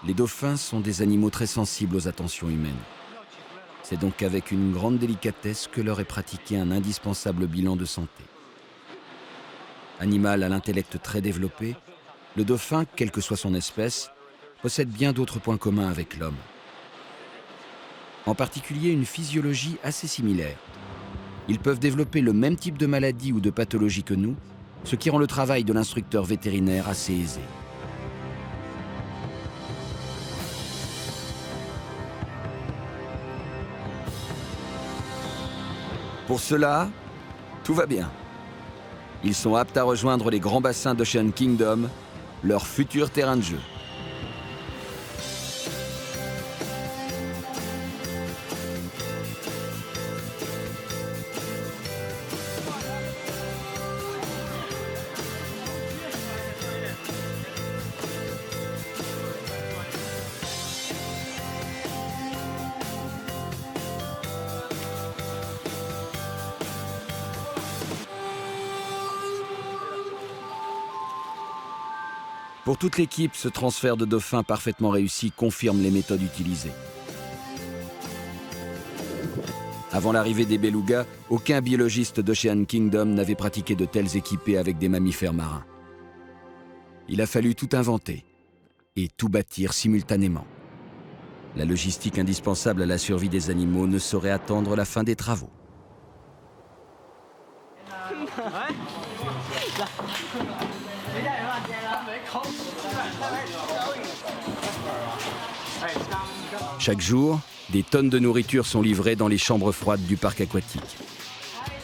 Les dauphins sont des animaux très sensibles aux attentions humaines. C'est donc avec une grande délicatesse que leur est pratiqué un indispensable bilan de santé. Animal à l'intellect très développé, le dauphin, quelle que soit son espèce, possède bien d'autres points communs avec l'homme. En particulier une physiologie assez similaire. Ils peuvent développer le même type de maladie ou de pathologie que nous, ce qui rend le travail de l'instructeur vétérinaire assez aisé. Pour cela, tout va bien. Ils sont aptes à rejoindre les grands bassins d'Ocean Kingdom, leur futur terrain de jeu. Pour toute l'équipe, ce transfert de dauphins parfaitement réussi confirme les méthodes utilisées. Avant l'arrivée des belugas, aucun biologiste d'Ocean Kingdom n'avait pratiqué de tels équipés avec des mammifères marins. Il a fallu tout inventer et tout bâtir simultanément. La logistique indispensable à la survie des animaux ne saurait attendre la fin des travaux. Chaque jour, des tonnes de nourriture sont livrées dans les chambres froides du parc aquatique.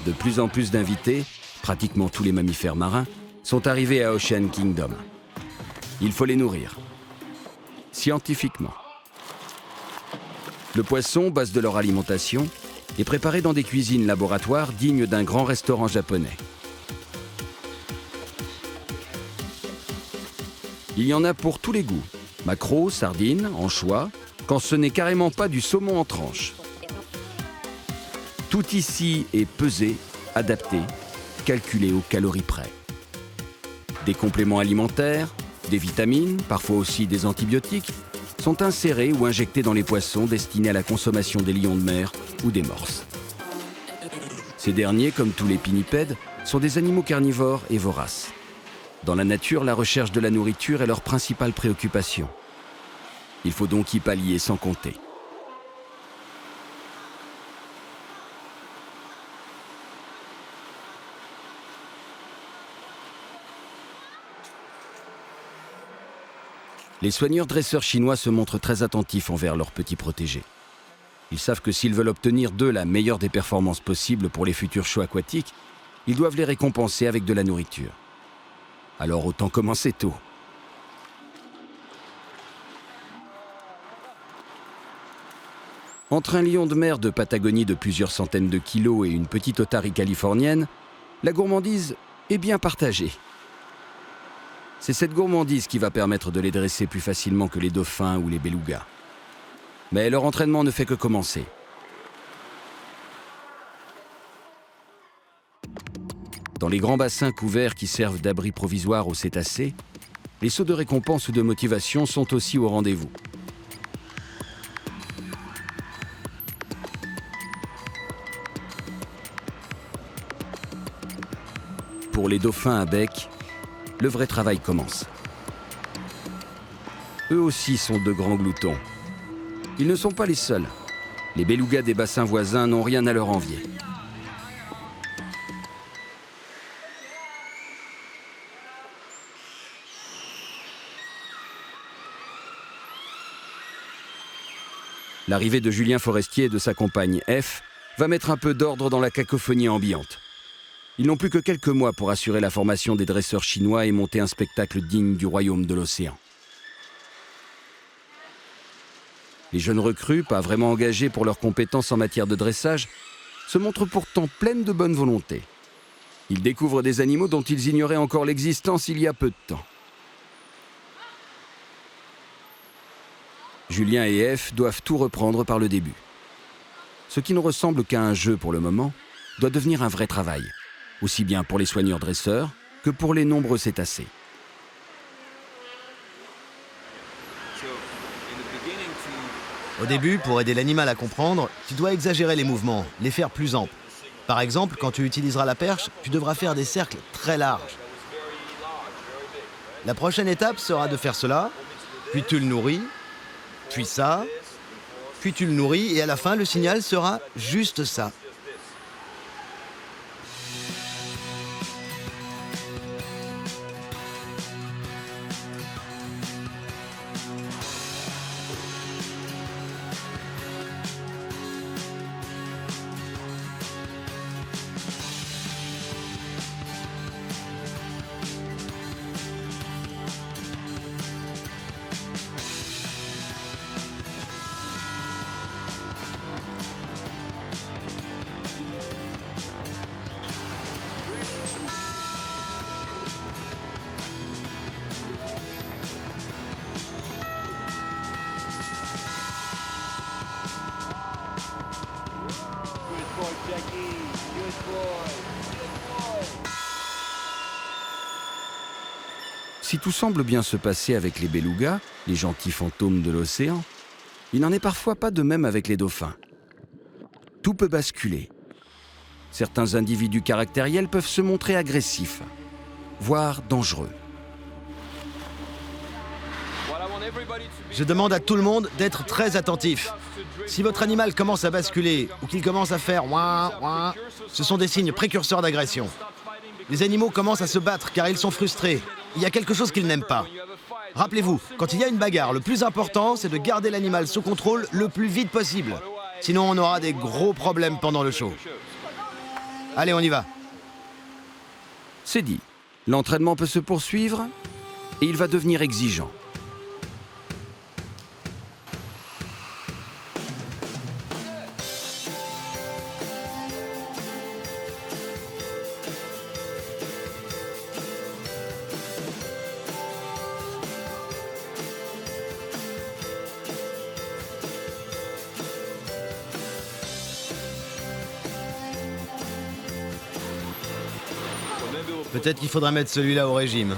De plus en plus d'invités, pratiquement tous les mammifères marins, sont arrivés à Ocean Kingdom. Il faut les nourrir. Scientifiquement. Le poisson, base de leur alimentation, est préparé dans des cuisines laboratoires dignes d'un grand restaurant japonais. Il y en a pour tous les goûts. Maquereaux, sardines, anchois, quand ce n'est carrément pas du saumon en tranches. Tout ici est pesé, adapté, calculé aux calories près. Des compléments alimentaires, des vitamines, parfois aussi des antibiotiques, sont insérés ou injectés dans les poissons destinés à la consommation des lions de mer ou des morses. Ces derniers, comme tous les pinnipèdes, sont des animaux carnivores et voraces. Dans la nature, la recherche de la nourriture est leur principale préoccupation. Il faut donc y pallier sans compter. Les soigneurs dresseurs chinois se montrent très attentifs envers leurs petits protégés. Ils savent que s'ils veulent obtenir d'eux la meilleure des performances possibles pour les futurs shows aquatiques, ils doivent les récompenser avec de la nourriture. Alors autant commencer tôt. Entre un lion de mer de Patagonie de plusieurs centaines de kilos et une petite otarie californienne, la gourmandise est bien partagée. C'est cette gourmandise qui va permettre de les dresser plus facilement que les dauphins ou les belugas. Mais leur entraînement ne fait que commencer. Dans les grands bassins couverts qui servent d'abri provisoire aux cétacés, les sauts de récompense ou de motivation sont aussi au rendez-vous. Pour les dauphins à bec, le vrai travail commence. Eux aussi sont de grands gloutons. Ils ne sont pas les seuls. Les belugas des bassins voisins n'ont rien à leur envier. L'arrivée de Julien Forestier et de sa compagne F va mettre un peu d'ordre dans la cacophonie ambiante. Ils n'ont plus que quelques mois pour assurer la formation des dresseurs chinois et monter un spectacle digne du royaume de l'océan. Les jeunes recrues, pas vraiment engagés pour leurs compétences en matière de dressage, se montrent pourtant pleines de bonne volonté. Ils découvrent des animaux dont ils ignoraient encore l'existence il y a peu de temps. Julien et F doivent tout reprendre par le début. Ce qui ne ressemble qu'à un jeu pour le moment doit devenir un vrai travail, aussi bien pour les soigneurs dresseurs que pour les nombreux cétacés. Au début, pour aider l'animal à comprendre, tu dois exagérer les mouvements, les faire plus amples. Par exemple, quand tu utiliseras la perche, tu devras faire des cercles très larges. La prochaine étape sera de faire cela, puis tu le nourris, puis ça, puis tu le nourris et à la fin, le signal sera juste ça. Si tout semble bien se passer avec les belugas, les gentils fantômes de l'océan, il n'en est parfois pas de même avec les dauphins. Tout peut basculer. Certains individus caractériels peuvent se montrer agressifs, voire dangereux. Je demande à tout le monde d'être très attentif. Si votre animal commence à basculer ou qu'il commence à faire ouin, ouin, ce sont des signes précurseurs d'agression. Les animaux commencent à se battre car ils sont frustrés. Il y a quelque chose qu'ils n'aiment pas. Rappelez-vous, quand il y a une bagarre, le plus important, c'est de garder l'animal sous contrôle le plus vite possible. Sinon, on aura des gros problèmes pendant le show. Allez, on y va. C'est dit, l'entraînement peut se poursuivre et il va devenir exigeant. Peut-être qu'il faudra mettre celui-là au régime.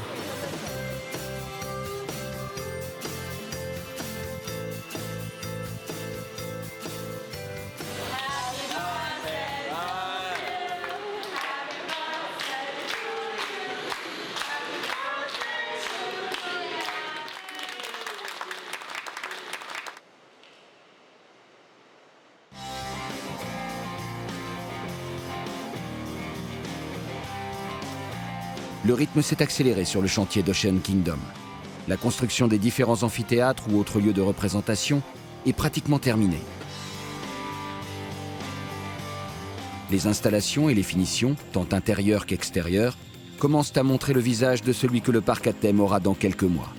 Le rythme s'est accéléré sur le chantier d'Ocean Kingdom. La construction des différents amphithéâtres ou autres lieux de représentation est pratiquement terminée. Les installations et les finitions, tant intérieures qu'extérieures, commencent à montrer le visage de celui que le parc à thème aura dans quelques mois.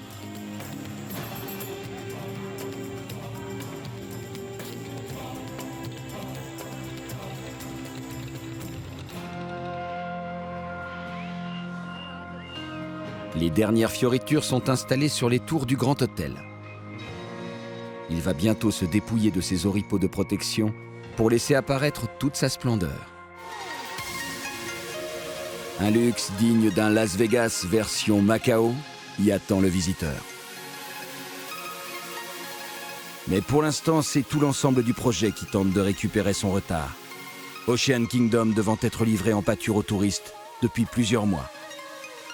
Les dernières fioritures sont installées sur les tours du Grand Hôtel. Il va bientôt se dépouiller de ses oripeaux de protection pour laisser apparaître toute sa splendeur. Un luxe digne d'un Las Vegas version Macao y attend le visiteur. Mais pour l'instant, c'est tout l'ensemble du projet qui tente de récupérer son retard. Ocean Kingdom devant être livré en pâture aux touristes depuis plusieurs mois.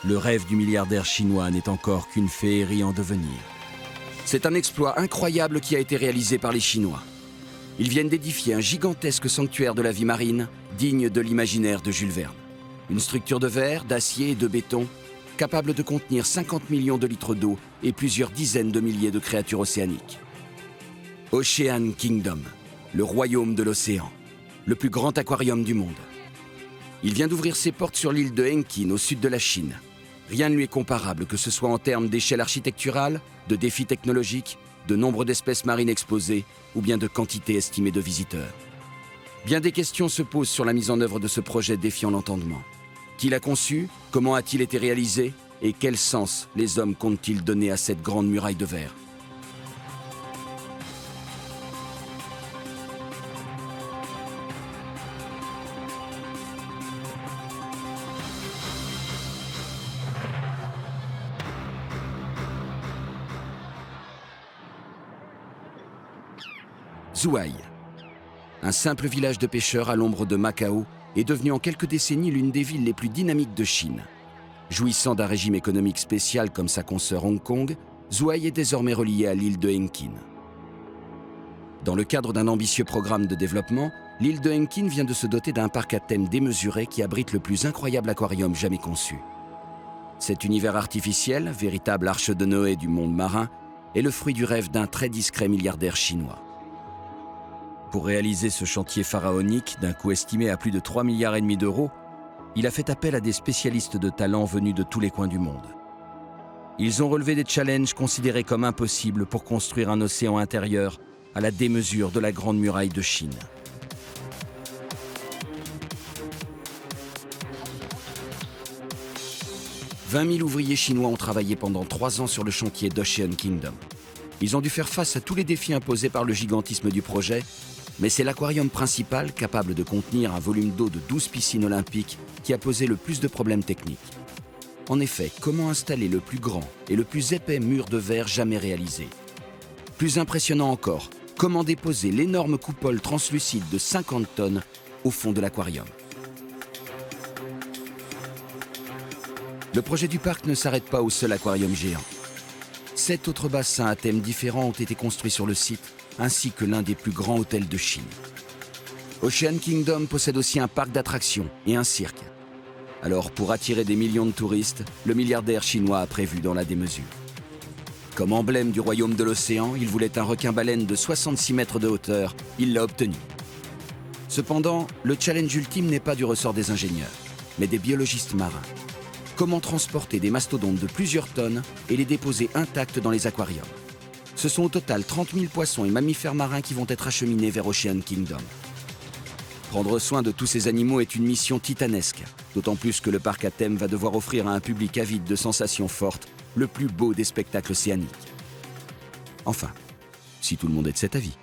Le rêve du milliardaire chinois n'est encore qu'une féerie en devenir. C'est un exploit incroyable qui a été réalisé par les Chinois. Ils viennent d'édifier un gigantesque sanctuaire de la vie marine, digne de l'imaginaire de Jules Verne. Une structure de verre, d'acier et de béton, capable de contenir 50 millions de litres d'eau et plusieurs dizaines de milliers de créatures océaniques. Ocean Kingdom, le royaume de l'océan, le plus grand aquarium du monde. Il vient d'ouvrir ses portes sur l'île de Henkin, au sud de la Chine. Rien ne lui est comparable, que ce soit en termes d'échelle architecturale, de défis technologiques, de nombre d'espèces marines exposées ou bien de quantité estimée de visiteurs. Bien des questions se posent sur la mise en œuvre de ce projet défiant l'entendement. Qui l'a conçu? Comment a-t-il été réalisé? Et quel sens les hommes comptent-ils donner à cette grande muraille de verre? Zhuhai. Un simple village de pêcheurs à l'ombre de Macao est devenu en quelques décennies l'une des villes les plus dynamiques de Chine. Jouissant d'un régime économique spécial comme sa consoeur Hong Kong, Zhuhai est désormais reliée à l'île de Henkin. Dans le cadre d'un ambitieux programme de développement, l'île de Henkin vient de se doter d'un parc à thème démesuré qui abrite le plus incroyable aquarium jamais conçu. Cet univers artificiel, véritable arche de Noé du monde marin, est le fruit du rêve d'un très discret milliardaire chinois. Pour réaliser ce chantier pharaonique d'un coût estimé à plus de 3,5 milliards d'euros, il a fait appel à des spécialistes de talent venus de tous les coins du monde. Ils ont relevé des challenges considérés comme impossibles pour construire un océan intérieur à la démesure de la Grande Muraille de Chine. « 20 000 ouvriers chinois ont travaillé pendant 3 ans sur le chantier d'Ocean Kingdom. Ils ont dû faire face à tous les défis imposés par le gigantisme du projet, mais c'est l'aquarium principal, capable de contenir un volume d'eau de 12 piscines olympiques, qui a posé le plus de problèmes techniques. En effet, comment installer le plus grand et le plus épais mur de verre jamais réalisé? Plus impressionnant encore, comment déposer l'énorme coupole translucide de 50 tonnes au fond de l'aquarium? Le projet du parc ne s'arrête pas au seul aquarium géant. 7 autres bassins à thèmes différents ont été construits sur le site, ainsi que l'un des plus grands hôtels de Chine. Ocean Kingdom possède aussi un parc d'attractions et un cirque. Alors, pour attirer des millions de touristes, le milliardaire chinois a prévu dans la démesure. Comme emblème du royaume de l'océan, il voulait un requin-baleine de 66 mètres de hauteur. Il l'a obtenu. Cependant, le challenge ultime n'est pas du ressort des ingénieurs, mais des biologistes marins. Comment transporter des mastodontes de plusieurs tonnes et les déposer intacts dans les aquariums? Ce sont au total 30 000 poissons et mammifères marins qui vont être acheminés vers Ocean Kingdom. Prendre soin de tous ces animaux est une mission titanesque, d'autant plus que le parc à thème va devoir offrir à un public avide de sensations fortes le plus beau des spectacles océaniques. Enfin, si tout le monde est de cet avis.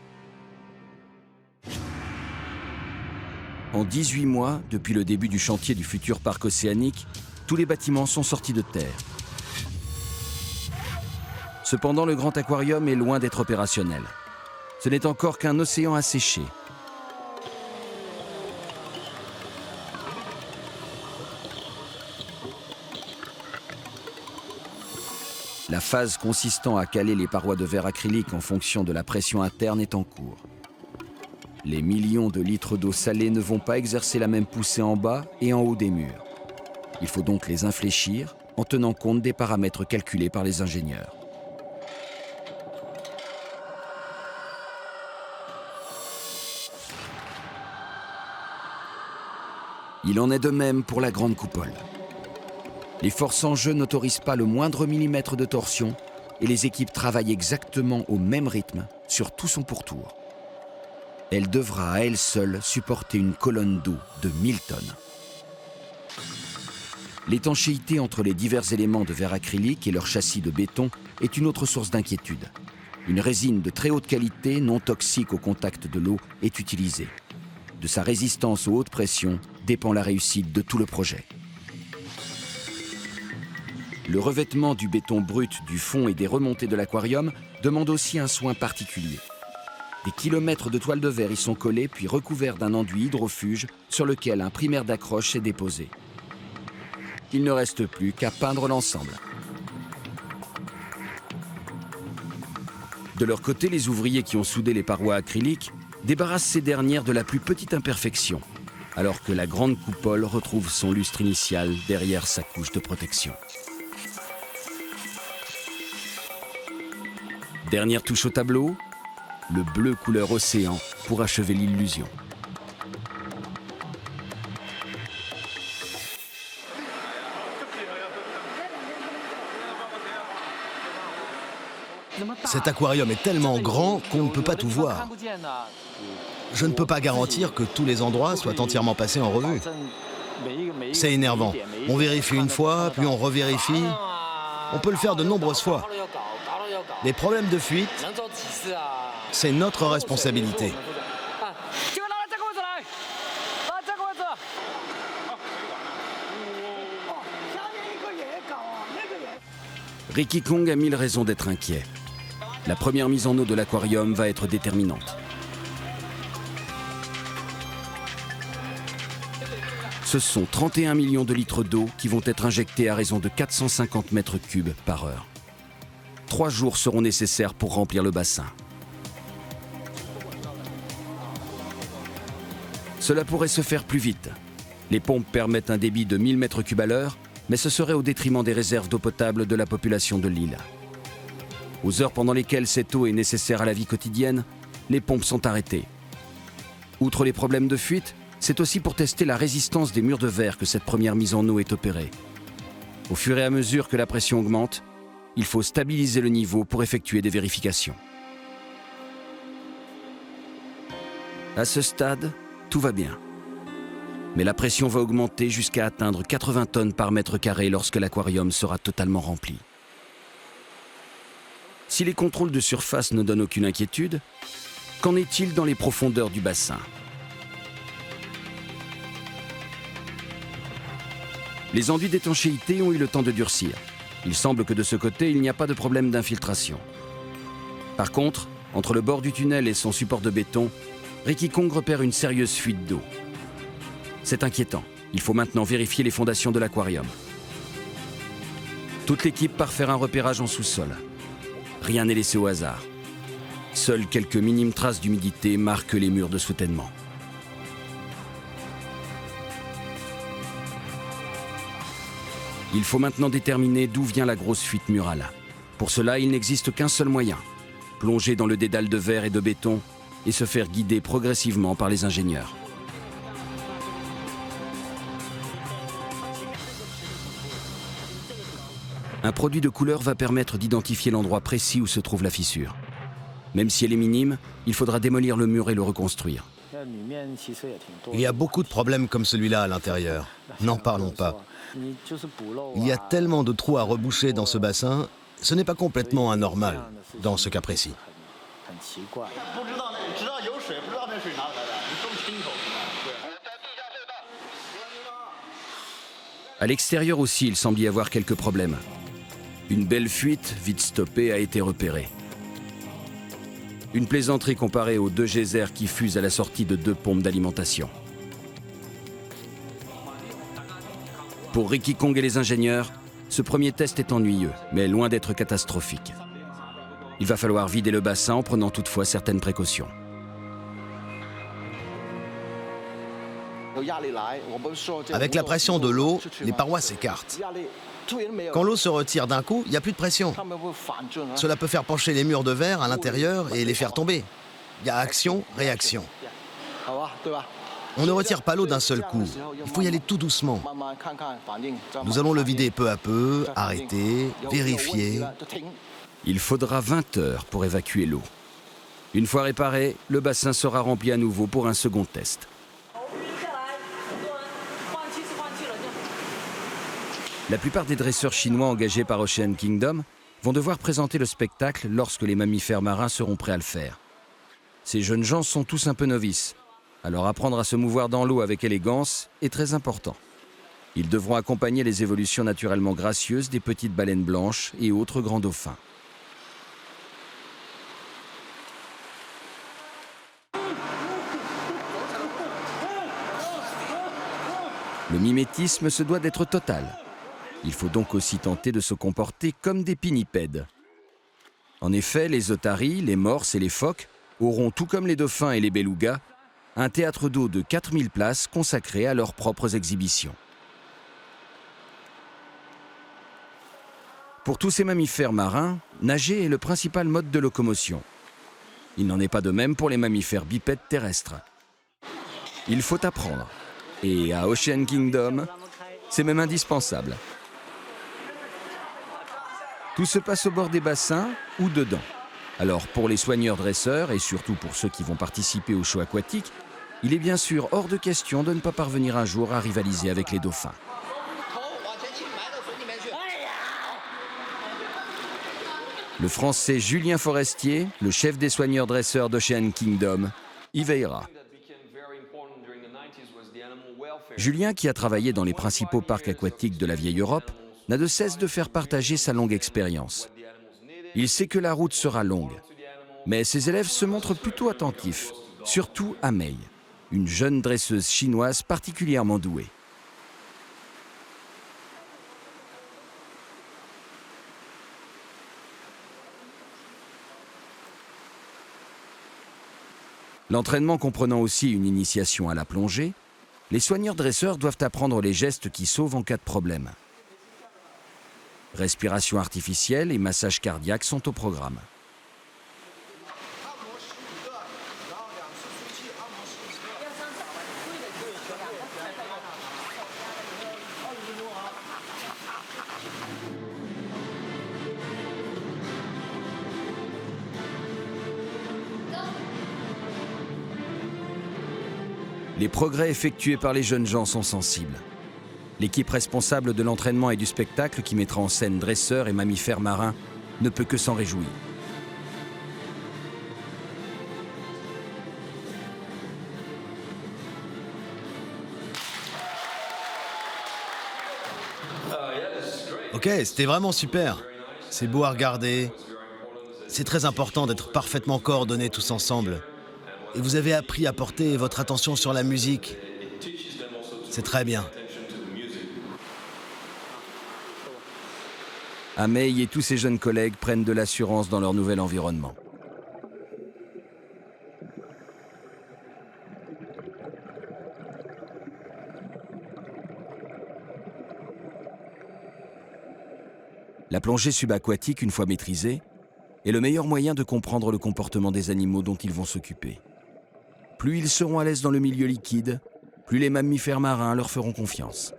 En 18 mois, depuis le début du chantier du futur parc océanique, tous les bâtiments sont sortis de terre. Cependant, le grand aquarium est loin d'être opérationnel. Ce n'est encore qu'un océan asséché. La phase consistant à caler les parois de verre acrylique en fonction de la pression interne est en cours. Les millions de litres d'eau salée ne vont pas exercer la même poussée en bas et en haut des murs. Il faut donc les infléchir en tenant compte des paramètres calculés par les ingénieurs. Il en est de même pour la grande coupole. Les forces en jeu n'autorisent pas le moindre millimètre de torsion et les équipes travaillent exactement au même rythme sur tout son pourtour. Elle devra à elle seule supporter une colonne d'eau de 1000 tonnes. L'étanchéité entre les divers éléments de verre acrylique et leur châssis de béton est une autre source d'inquiétude. Une résine de très haute qualité, non toxique au contact de l'eau, est utilisée. De sa résistance aux hautes pressions dépend la réussite de tout le projet. Le revêtement du béton brut du fond et des remontées de l'aquarium demande aussi un soin particulier. Des kilomètres de toile de verre y sont collés puis recouverts d'un enduit hydrofuge sur lequel un primaire d'accroche est déposé. Il ne reste plus qu'à peindre l'ensemble. De leur côté, les ouvriers qui ont soudé les parois acryliques débarrassent ces dernières de la plus petite imperfection, alors que la grande coupole retrouve son lustre initial derrière sa couche de protection. Dernière touche au tableau, le bleu couleur océan pour achever l'illusion. Cet aquarium est tellement grand qu'on ne peut pas tout voir. Je ne peux pas garantir que tous les endroits soient entièrement passés en revue. C'est énervant. On vérifie une fois, puis on revérifie. On peut le faire de nombreuses fois. Les problèmes de fuite, c'est notre responsabilité. Ricky Kong a 1000 raisons d'être inquiet. La première mise en eau de l'aquarium va être déterminante. Ce sont 31 millions de litres d'eau qui vont être injectés à raison de 450 mètres cubes par heure. 3 jours seront nécessaires pour remplir le bassin. Cela pourrait se faire plus vite. Les pompes permettent un débit de 1000 mètres cubes à l'heure, mais ce serait au détriment des réserves d'eau potable de la population de l'île. Aux heures pendant lesquelles cette eau est nécessaire à la vie quotidienne, les pompes sont arrêtées. Outre les problèmes de fuite, c'est aussi pour tester la résistance des murs de verre que cette première mise en eau est opérée. Au fur et à mesure que la pression augmente, il faut stabiliser le niveau pour effectuer des vérifications. À ce stade, tout va bien. Mais la pression va augmenter jusqu'à atteindre 80 tonnes par mètre carré lorsque l'aquarium sera totalement rempli. Si les contrôles de surface ne donnent aucune inquiétude, qu'en est-il dans les profondeurs du bassin ? Les enduits d'étanchéité ont eu le temps de durcir. Il semble que de ce côté, il n'y a pas de problème d'infiltration. Par contre, entre le bord du tunnel et son support de béton, Ricky Kong repère une sérieuse fuite d'eau. C'est inquiétant. Il faut maintenant vérifier les fondations de l'aquarium. Toute l'équipe part faire un repérage en sous-sol. Rien n'est laissé au hasard. Seules quelques minimes traces d'humidité marquent les murs de soutènement. Il faut maintenant déterminer d'où vient la grosse fuite murale. Pour cela, il n'existe qu'un seul moyen. Plonger dans le dédale de verre et de béton et se faire guider progressivement par les ingénieurs. Un produit de couleur va permettre d'identifier l'endroit précis où se trouve la fissure. Même si elle est minime, il faudra démolir le mur et le reconstruire. Il y a beaucoup de problèmes comme celui-là à l'intérieur. N'en parlons pas. Il y a tellement de trous à reboucher dans ce bassin, ce n'est pas complètement anormal dans ce cas précis. À l'extérieur aussi, il semble y avoir quelques problèmes. Une belle fuite, vite stoppée, a été repérée. Une plaisanterie comparée aux 2 geysers qui fusent à la sortie de 2 pompes d'alimentation. Pour Ricky Kong et les ingénieurs, ce premier test est ennuyeux, mais loin d'être catastrophique. Il va falloir vider le bassin en prenant toutefois certaines précautions. Avec la pression de l'eau, les parois s'écartent. Quand l'eau se retire d'un coup, il n'y a plus de pression. Cela peut faire pencher les murs de verre à l'intérieur et les faire tomber. Il y a action, réaction. On ne retire pas l'eau d'un seul coup. Il faut y aller tout doucement. Nous allons le vider peu à peu, arrêter, vérifier. Il faudra 20 heures pour évacuer l'eau. Une fois réparé, le bassin sera rempli à nouveau pour un second test. La plupart des dresseurs chinois engagés par Ocean Kingdom vont devoir présenter le spectacle lorsque les mammifères marins seront prêts à le faire. Ces jeunes gens sont tous un peu novices, alors apprendre à se mouvoir dans l'eau avec élégance est très important. Ils devront accompagner les évolutions naturellement gracieuses des petites baleines blanches et autres grands dauphins. Le mimétisme se doit d'être total. Il faut donc aussi tenter de se comporter comme des pinnipèdes. En effet, les otaries, les morses et les phoques auront, tout comme les dauphins et les belugas, un théâtre d'eau de 4000 places consacré à leurs propres exhibitions. Pour tous ces mammifères marins, nager est le principal mode de locomotion. Il n'en est pas de même pour les mammifères bipèdes terrestres. Il faut apprendre. Et à Ocean Kingdom, c'est même indispensable. Tout se passe au bord des bassins ou dedans. Alors pour les soigneurs-dresseurs et surtout pour ceux qui vont participer au show aquatique, il est bien sûr hors de question de ne pas parvenir un jour à rivaliser avec les dauphins. Le Français Julien Forestier, le chef des soigneurs-dresseurs d'Ocean Kingdom, y veillera. Julien, qui a travaillé dans les principaux parcs aquatiques de la vieille Europe, n'a de cesse de faire partager sa longue expérience. Il sait que la route sera longue, mais ses élèves se montrent plutôt attentifs, surtout à Mei, une jeune dresseuse chinoise particulièrement douée. L'entraînement comprenant aussi une initiation à la plongée, les soigneurs-dresseurs doivent apprendre les gestes qui sauvent en cas de problème. Respiration artificielle et massage cardiaque sont au programme. Les progrès effectués par les jeunes gens sont sensibles. L'équipe responsable de l'entraînement et du spectacle qui mettra en scène dresseurs et mammifères marins ne peut que s'en réjouir. Ok, c'était vraiment super. C'est beau à regarder. C'est très important d'être parfaitement coordonnés tous ensemble. Et vous avez appris à porter votre attention sur la musique. C'est très bien. Amei et tous ses jeunes collègues prennent de l'assurance dans leur nouvel environnement. La plongée subaquatique, une fois maîtrisée, est le meilleur moyen de comprendre le comportement des animaux dont ils vont s'occuper. Plus ils seront à l'aise dans le milieu liquide, plus les mammifères marins leur feront confiance.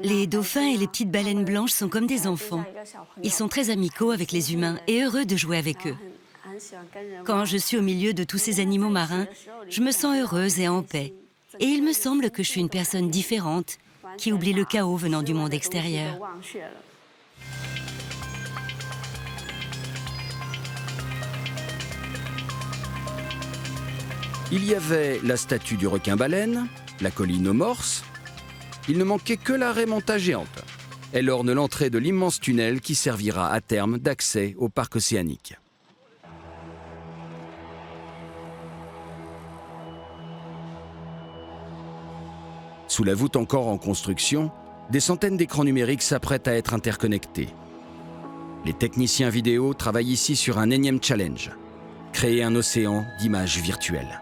Les dauphins et les petites baleines blanches sont comme des enfants. Ils sont très amicaux avec les humains et heureux de jouer avec eux. Quand je suis au milieu de tous ces animaux marins, je me sens heureuse et en paix. Et il me semble que je suis une personne différente, qui oublie le chaos venant du monde extérieur. Il y avait la statue du requin-baleine, la colline aux morses. Il ne manquait que la raie manta géante. Elle orne l'entrée de l'immense tunnel qui servira à terme d'accès au parc océanique. Sous la voûte encore en construction, des centaines d'écrans numériques s'apprêtent à être interconnectés. Les techniciens vidéo travaillent ici sur un énième challenge, créer un océan d'images virtuelles.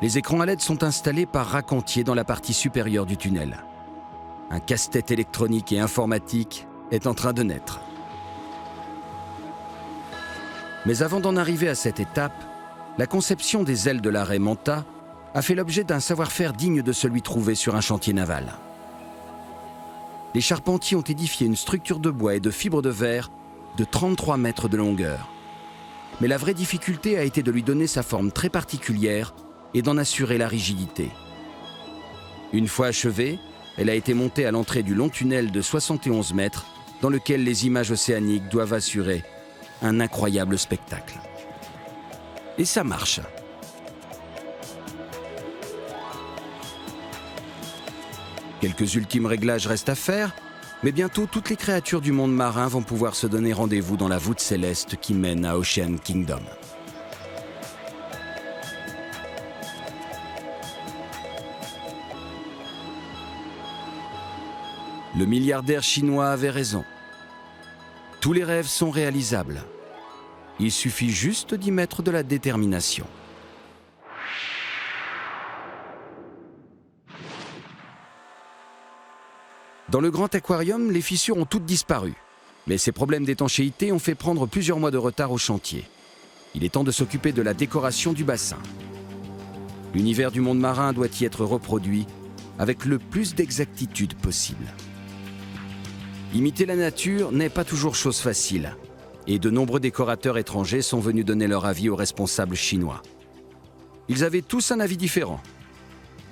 Les écrans à LED sont installés par raccords dans la partie supérieure du tunnel. Un casse-tête électronique et informatique est en train de naître. Mais avant d'en arriver à cette étape, la conception des ailes de la raie manta a fait l'objet d'un savoir-faire digne de celui trouvé sur un chantier naval. Les charpentiers ont édifié une structure de bois et de fibres de verre de 33 mètres de longueur. Mais la vraie difficulté a été de lui donner sa forme très particulière et d'en assurer la rigidité. Une fois achevée, elle a été montée à l'entrée du long tunnel de 71 mètres dans lequel les images océaniques doivent assurer un incroyable spectacle. Et ça marche. Quelques ultimes réglages restent à faire, mais bientôt toutes les créatures du monde marin vont pouvoir se donner rendez-vous dans la voûte céleste qui mène à Ocean Kingdom. Le milliardaire chinois avait raison. Tous les rêves sont réalisables. Il suffit juste d'y mettre de la détermination. Dans le grand aquarium, les fissures ont toutes disparu. Mais ces problèmes d'étanchéité ont fait prendre plusieurs mois de retard au chantier. Il est temps de s'occuper de la décoration du bassin. L'univers du monde marin doit y être reproduit avec le plus d'exactitude possible. Imiter la nature n'est pas toujours chose facile, et de nombreux décorateurs étrangers sont venus donner leur avis aux responsables chinois. Ils avaient tous un avis différent,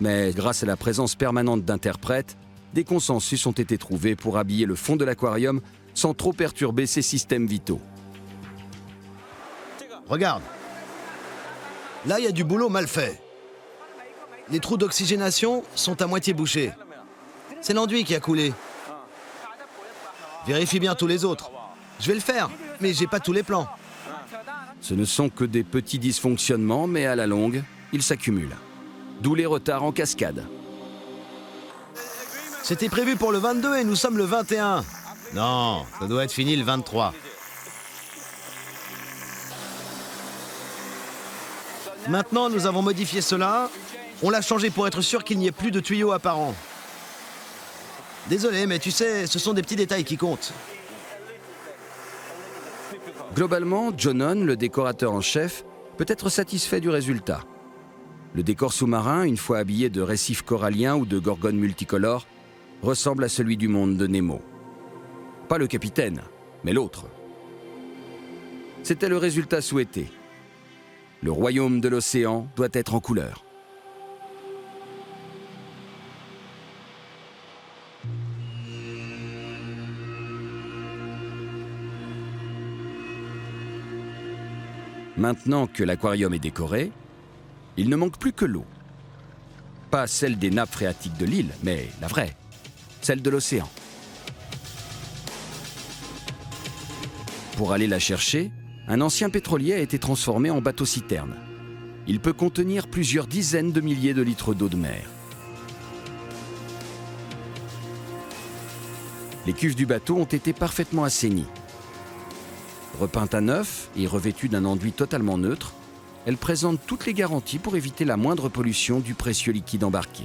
mais grâce à la présence permanente d'interprètes, des consensus ont été trouvés pour habiller le fond de l'aquarium sans trop perturber ses systèmes vitaux. Regarde. Là, il y a du boulot mal fait. Les trous d'oxygénation sont à moitié bouchés. C'est l'enduit qui a coulé. Vérifie bien tous les autres. Je vais le faire, mais j'ai pas tous les plans. Ce ne sont que des petits dysfonctionnements, mais à la longue, ils s'accumulent. D'où les retards en cascade. C'était prévu pour le 22 et nous sommes le 21. Non, ça doit être fini le 23. Maintenant, nous avons modifié cela. On l'a changé pour être sûr qu'il n'y ait plus de tuyaux apparents. Désolé, mais tu sais, ce sont des petits détails qui comptent. Globalement, John Hahn, le décorateur en chef, peut être satisfait du résultat. Le décor sous-marin, une fois habillé de récifs coralliens ou de gorgones multicolores, ressemble à celui du monde de Nemo. Pas le capitaine, mais l'autre. C'était le résultat souhaité. Le royaume de l'océan doit être en couleur. Maintenant que l'aquarium est décoré, il ne manque plus que l'eau. Pas celle des nappes phréatiques de l'île, mais la vraie, celle de l'océan. Pour aller la chercher, un ancien pétrolier a été transformé en bateau-citerne. Il peut contenir plusieurs dizaines de milliers de litres d'eau de mer. Les cuves du bateau ont été parfaitement assainies. Repeintes à neuf et revêtues d'un enduit totalement neutre, elles présentent toutes les garanties pour éviter la moindre pollution du précieux liquide embarqué.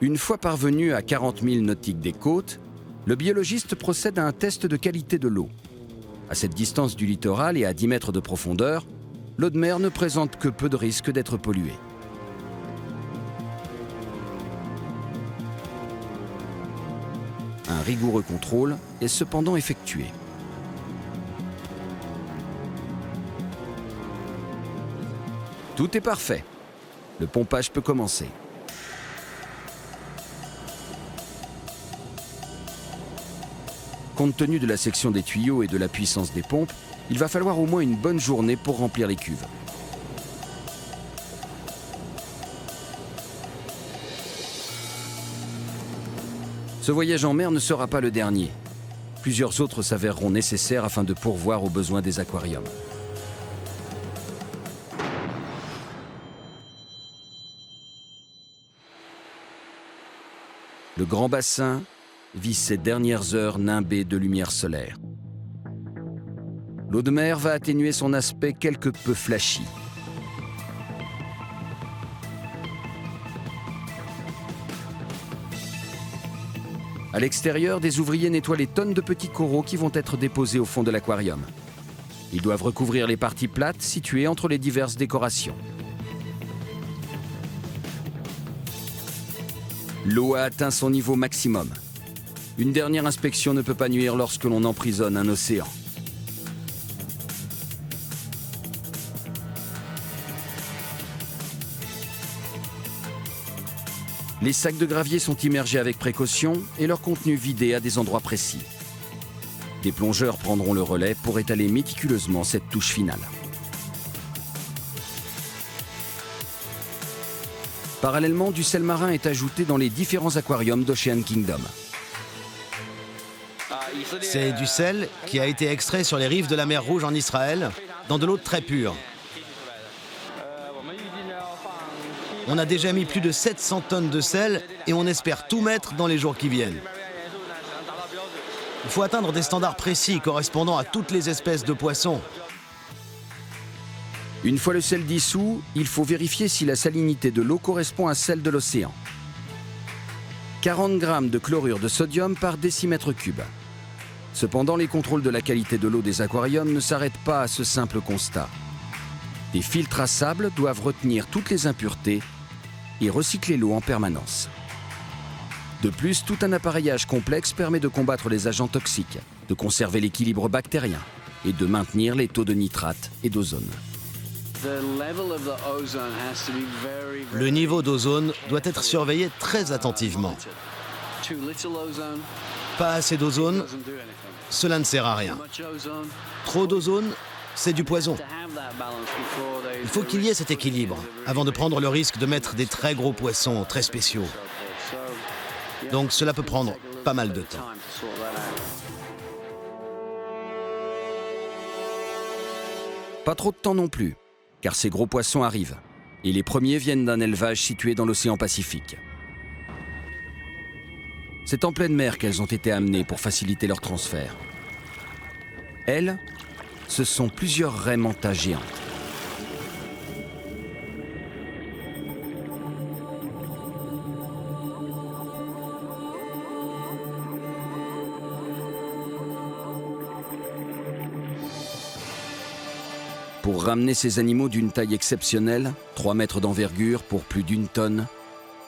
Une fois parvenu à 40 000 nautiques des côtes, le biologiste procède à un test de qualité de l'eau. À cette distance du littoral et à 10 mètres de profondeur, l'eau de mer ne présente que peu de risques d'être polluée. Un rigoureux contrôle est cependant effectué. Tout est parfait. Le pompage peut commencer. Compte tenu de la section des tuyaux et de la puissance des pompes, il va falloir au moins une bonne journée pour remplir les cuves. Ce voyage en mer ne sera pas le dernier. Plusieurs autres s'avéreront nécessaires afin de pourvoir aux besoins des aquariums. Le grand bassin vit ses dernières heures nimbées de lumière solaire. L'eau de mer va atténuer son aspect quelque peu flashy. À l'extérieur, des ouvriers nettoient les tonnes de petits coraux qui vont être déposés au fond de l'aquarium. Ils doivent recouvrir les parties plates situées entre les diverses décorations. L'eau a atteint son niveau maximum. Une dernière inspection ne peut pas nuire lorsque l'on emprisonne un océan. Les sacs de gravier sont immergés avec précaution et leur contenu vidé à des endroits précis. Des plongeurs prendront le relais pour étaler méticuleusement cette touche finale. Parallèlement, du sel marin est ajouté dans les différents aquariums d'Ocean Kingdom. C'est du sel qui a été extrait sur les rives de la mer Rouge en Israël, dans de l'eau très pure. On a déjà mis plus de 700 tonnes de sel et on espère tout mettre dans les jours qui viennent. Il faut atteindre des standards précis correspondant à toutes les espèces de poissons. Une fois le sel dissous, il faut vérifier si la salinité de l'eau correspond à celle de l'océan. 40 grammes de chlorure de sodium par décimètre cube. Cependant, les contrôles de la qualité de l'eau des aquariums ne s'arrêtent pas à ce simple constat. Des filtres à sable doivent retenir toutes les impuretés et recycler l'eau en permanence. De plus, tout un appareillage complexe permet de combattre les agents toxiques, de conserver l'équilibre bactérien et de maintenir les taux de nitrate et d'ozone. Le niveau d'ozone doit être surveillé très attentivement. Pas assez d'ozone, cela ne sert à rien. Trop d'ozone, c'est du poison. Il faut qu'il y ait cet équilibre avant de prendre le risque de mettre des très gros poissons très spéciaux. Donc cela peut prendre pas mal de temps. Pas trop de temps non plus, car ces gros poissons arrivent. Et les premiers viennent d'un élevage situé dans l'océan Pacifique. C'est en pleine mer qu'elles ont été amenées pour faciliter leur transfert. Elles, ce sont plusieurs raies manta géantes. Pour ramener ces animaux d'une taille exceptionnelle, 3 mètres d'envergure pour plus d'1 tonne,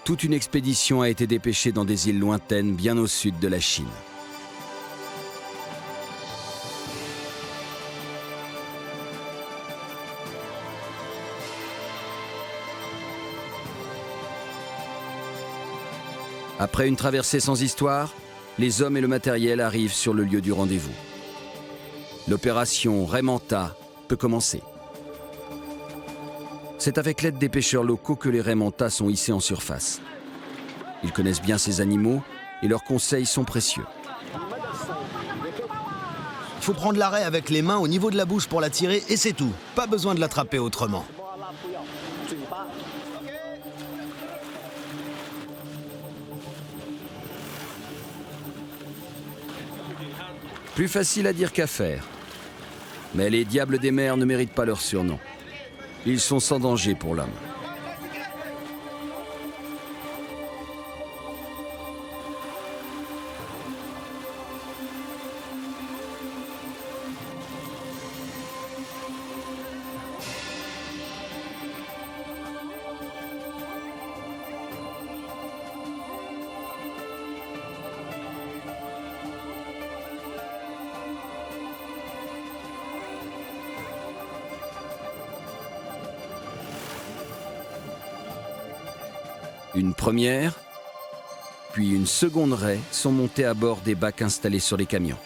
toute une expédition a été dépêchée dans des îles lointaines bien au sud de la Chine. Après une traversée sans histoire, les hommes et le matériel arrivent sur le lieu du rendez-vous. L'opération Raie Manta peut commencer. C'est avec l'aide des pêcheurs locaux que les raies manta sont hissés en surface. Ils connaissent bien ces animaux et leurs conseils sont précieux. Il faut prendre la raie avec les mains au niveau de la bouche pour la tirer et c'est tout. Pas besoin de l'attraper autrement. Plus facile à dire qu'à faire. Mais les diables des mers ne méritent pas leur surnom. Ils sont sans danger pour l'homme. Une première, puis une seconde raie sont montées à bord des bacs installés sur les camions.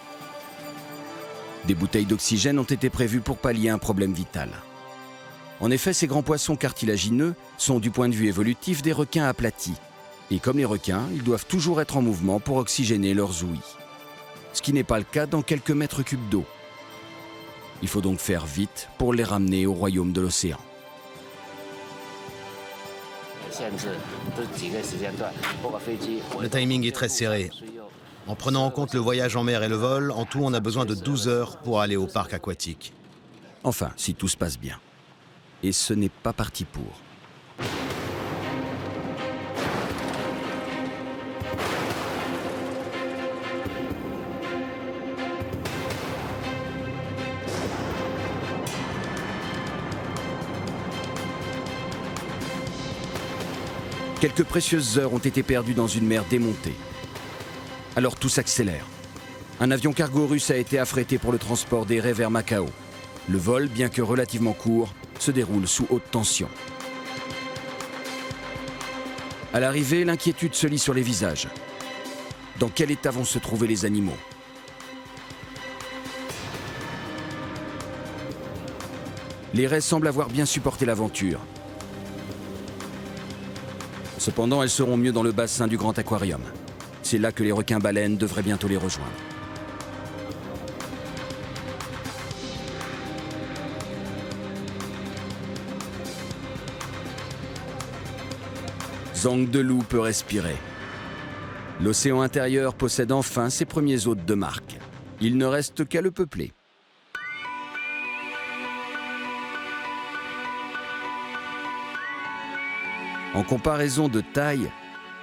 Des bouteilles d'oxygène ont été prévues pour pallier un problème vital. En effet, ces grands poissons cartilagineux sont du point de vue évolutif des requins aplatis. Et comme les requins, ils doivent toujours être en mouvement pour oxygéner leurs ouïes. Ce qui n'est pas le cas dans quelques mètres cubes d'eau. Il faut donc faire vite pour les ramener au royaume de l'océan. Le timing est très serré. En prenant en compte le voyage en mer et le vol, en tout, on a besoin de 12 heures pour aller au parc aquatique. Enfin, si tout se passe bien. Et ce n'est pas parti pour. Quelques précieuses heures ont été perdues dans une mer démontée. Alors tout s'accélère. Un avion cargo russe a été affrété pour le transport des raies vers Macao. Le vol, bien que relativement court, se déroule sous haute tension. À l'arrivée, l'inquiétude se lit sur les visages. Dans quel état vont se trouver les animaux ? Les raies semblent avoir bien supporté l'aventure. Cependant, elles seront mieux dans le bassin du Grand Aquarium. C'est là que les requins-baleines devraient bientôt les rejoindre. Zhang Delou peut respirer. L'océan intérieur possède enfin ses premiers hôtes de marque. Il ne reste qu'à le peupler. En comparaison de taille,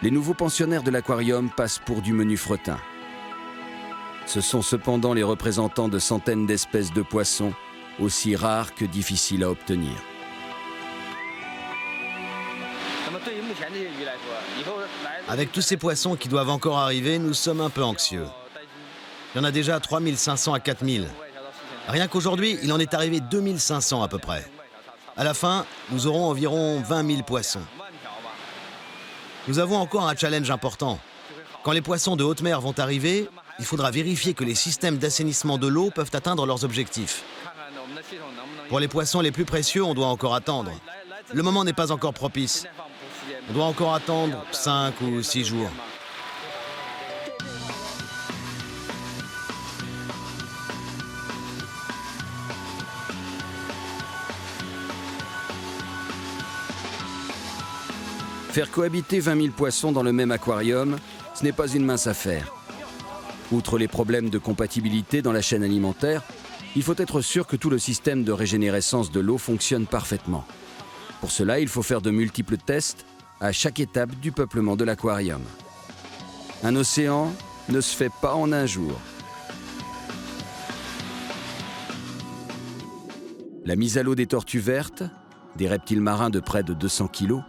les nouveaux pensionnaires de l'aquarium passent pour du menu fretin. Ce sont cependant les représentants de centaines d'espèces de poissons, aussi rares que difficiles à obtenir. Avec tous ces poissons qui doivent encore arriver, nous sommes un peu anxieux. Il y en a déjà 3500 à 4000. Rien qu'aujourd'hui, il en est arrivé 2500 à peu près. À la fin, nous aurons environ 20 000 poissons. Nous avons encore un challenge important. Quand les poissons de haute mer vont arriver, il faudra vérifier que les systèmes d'assainissement de l'eau peuvent atteindre leurs objectifs. Pour les poissons les plus précieux, on doit encore attendre. Le moment n'est pas encore propice. On doit encore attendre 5 ou 6 jours. Faire cohabiter 20 000 poissons dans le même aquarium, ce n'est pas une mince affaire. Outre les problèmes de compatibilité dans la chaîne alimentaire, il faut être sûr que tout le système de régénérescence de l'eau fonctionne parfaitement. Pour cela, il faut faire de multiples tests à chaque étape du peuplement de l'aquarium. Un océan ne se fait pas en un jour. La mise à l'eau des tortues vertes, des reptiles marins de près de 200 kg,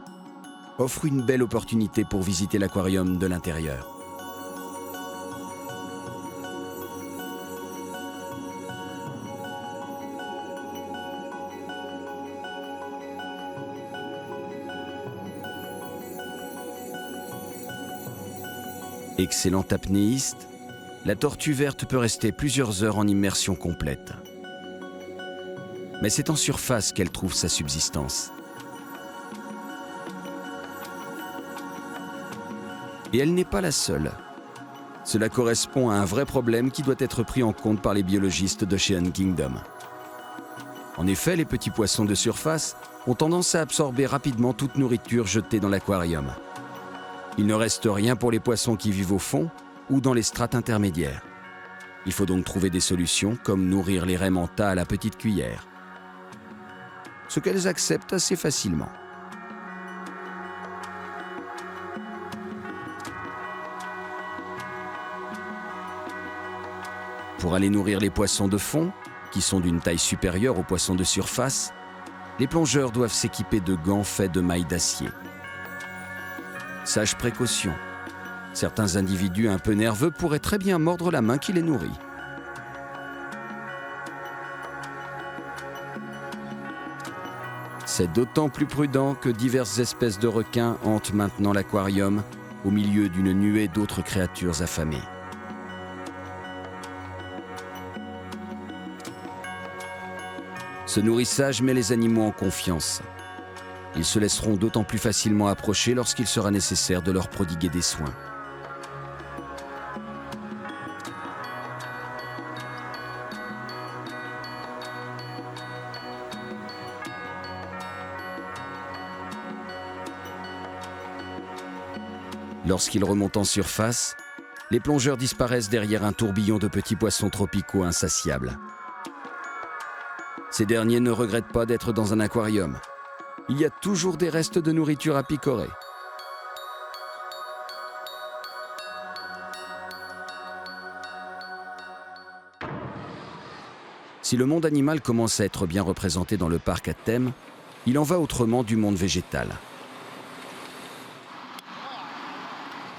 offre une belle opportunité pour visiter l'aquarium de l'intérieur. Excellente apnéiste, la tortue verte peut rester plusieurs heures en immersion complète. Mais c'est en surface qu'elle trouve sa subsistance. Et elle n'est pas la seule. Cela correspond à un vrai problème qui doit être pris en compte par les biologistes d'Ocean Kingdom. En effet, les petits poissons de surface ont tendance à absorber rapidement toute nourriture jetée dans l'aquarium. Il ne reste rien pour les poissons qui vivent au fond ou dans les strates intermédiaires. Il faut donc trouver des solutions comme nourrir les raies manta à la petite cuillère. Ce qu'elles acceptent assez facilement. Pour aller nourrir les poissons de fond, qui sont d'une taille supérieure aux poissons de surface, les plongeurs doivent s'équiper de gants faits de mailles d'acier. Sage précaution, certains individus un peu nerveux pourraient très bien mordre la main qui les nourrit. C'est d'autant plus prudent que diverses espèces de requins hantent maintenant l'aquarium au milieu d'une nuée d'autres créatures affamées. Ce nourrissage met les animaux en confiance. Ils se laisseront d'autant plus facilement approcher lorsqu'il sera nécessaire de leur prodiguer des soins. Lorsqu'ils remontent en surface, les plongeurs disparaissent derrière un tourbillon de petits poissons tropicaux insatiables. Ces derniers ne regrettent pas d'être dans un aquarium. Il y a toujours des restes de nourriture à picorer. Si le monde animal commence à être bien représenté dans le parc à thème, il en va autrement du monde végétal.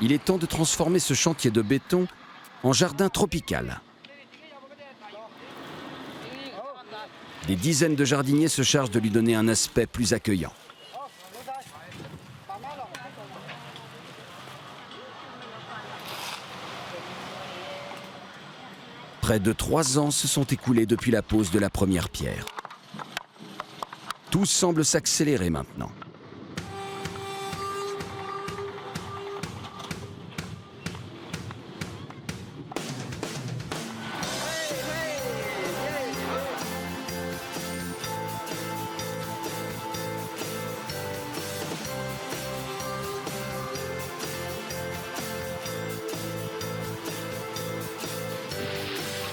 Il est temps de transformer ce chantier de béton en jardin tropical. Des dizaines de jardiniers se chargent de lui donner un aspect plus accueillant. Près de 3 ans se sont écoulés depuis la pose de la première pierre. Tout semble s'accélérer maintenant.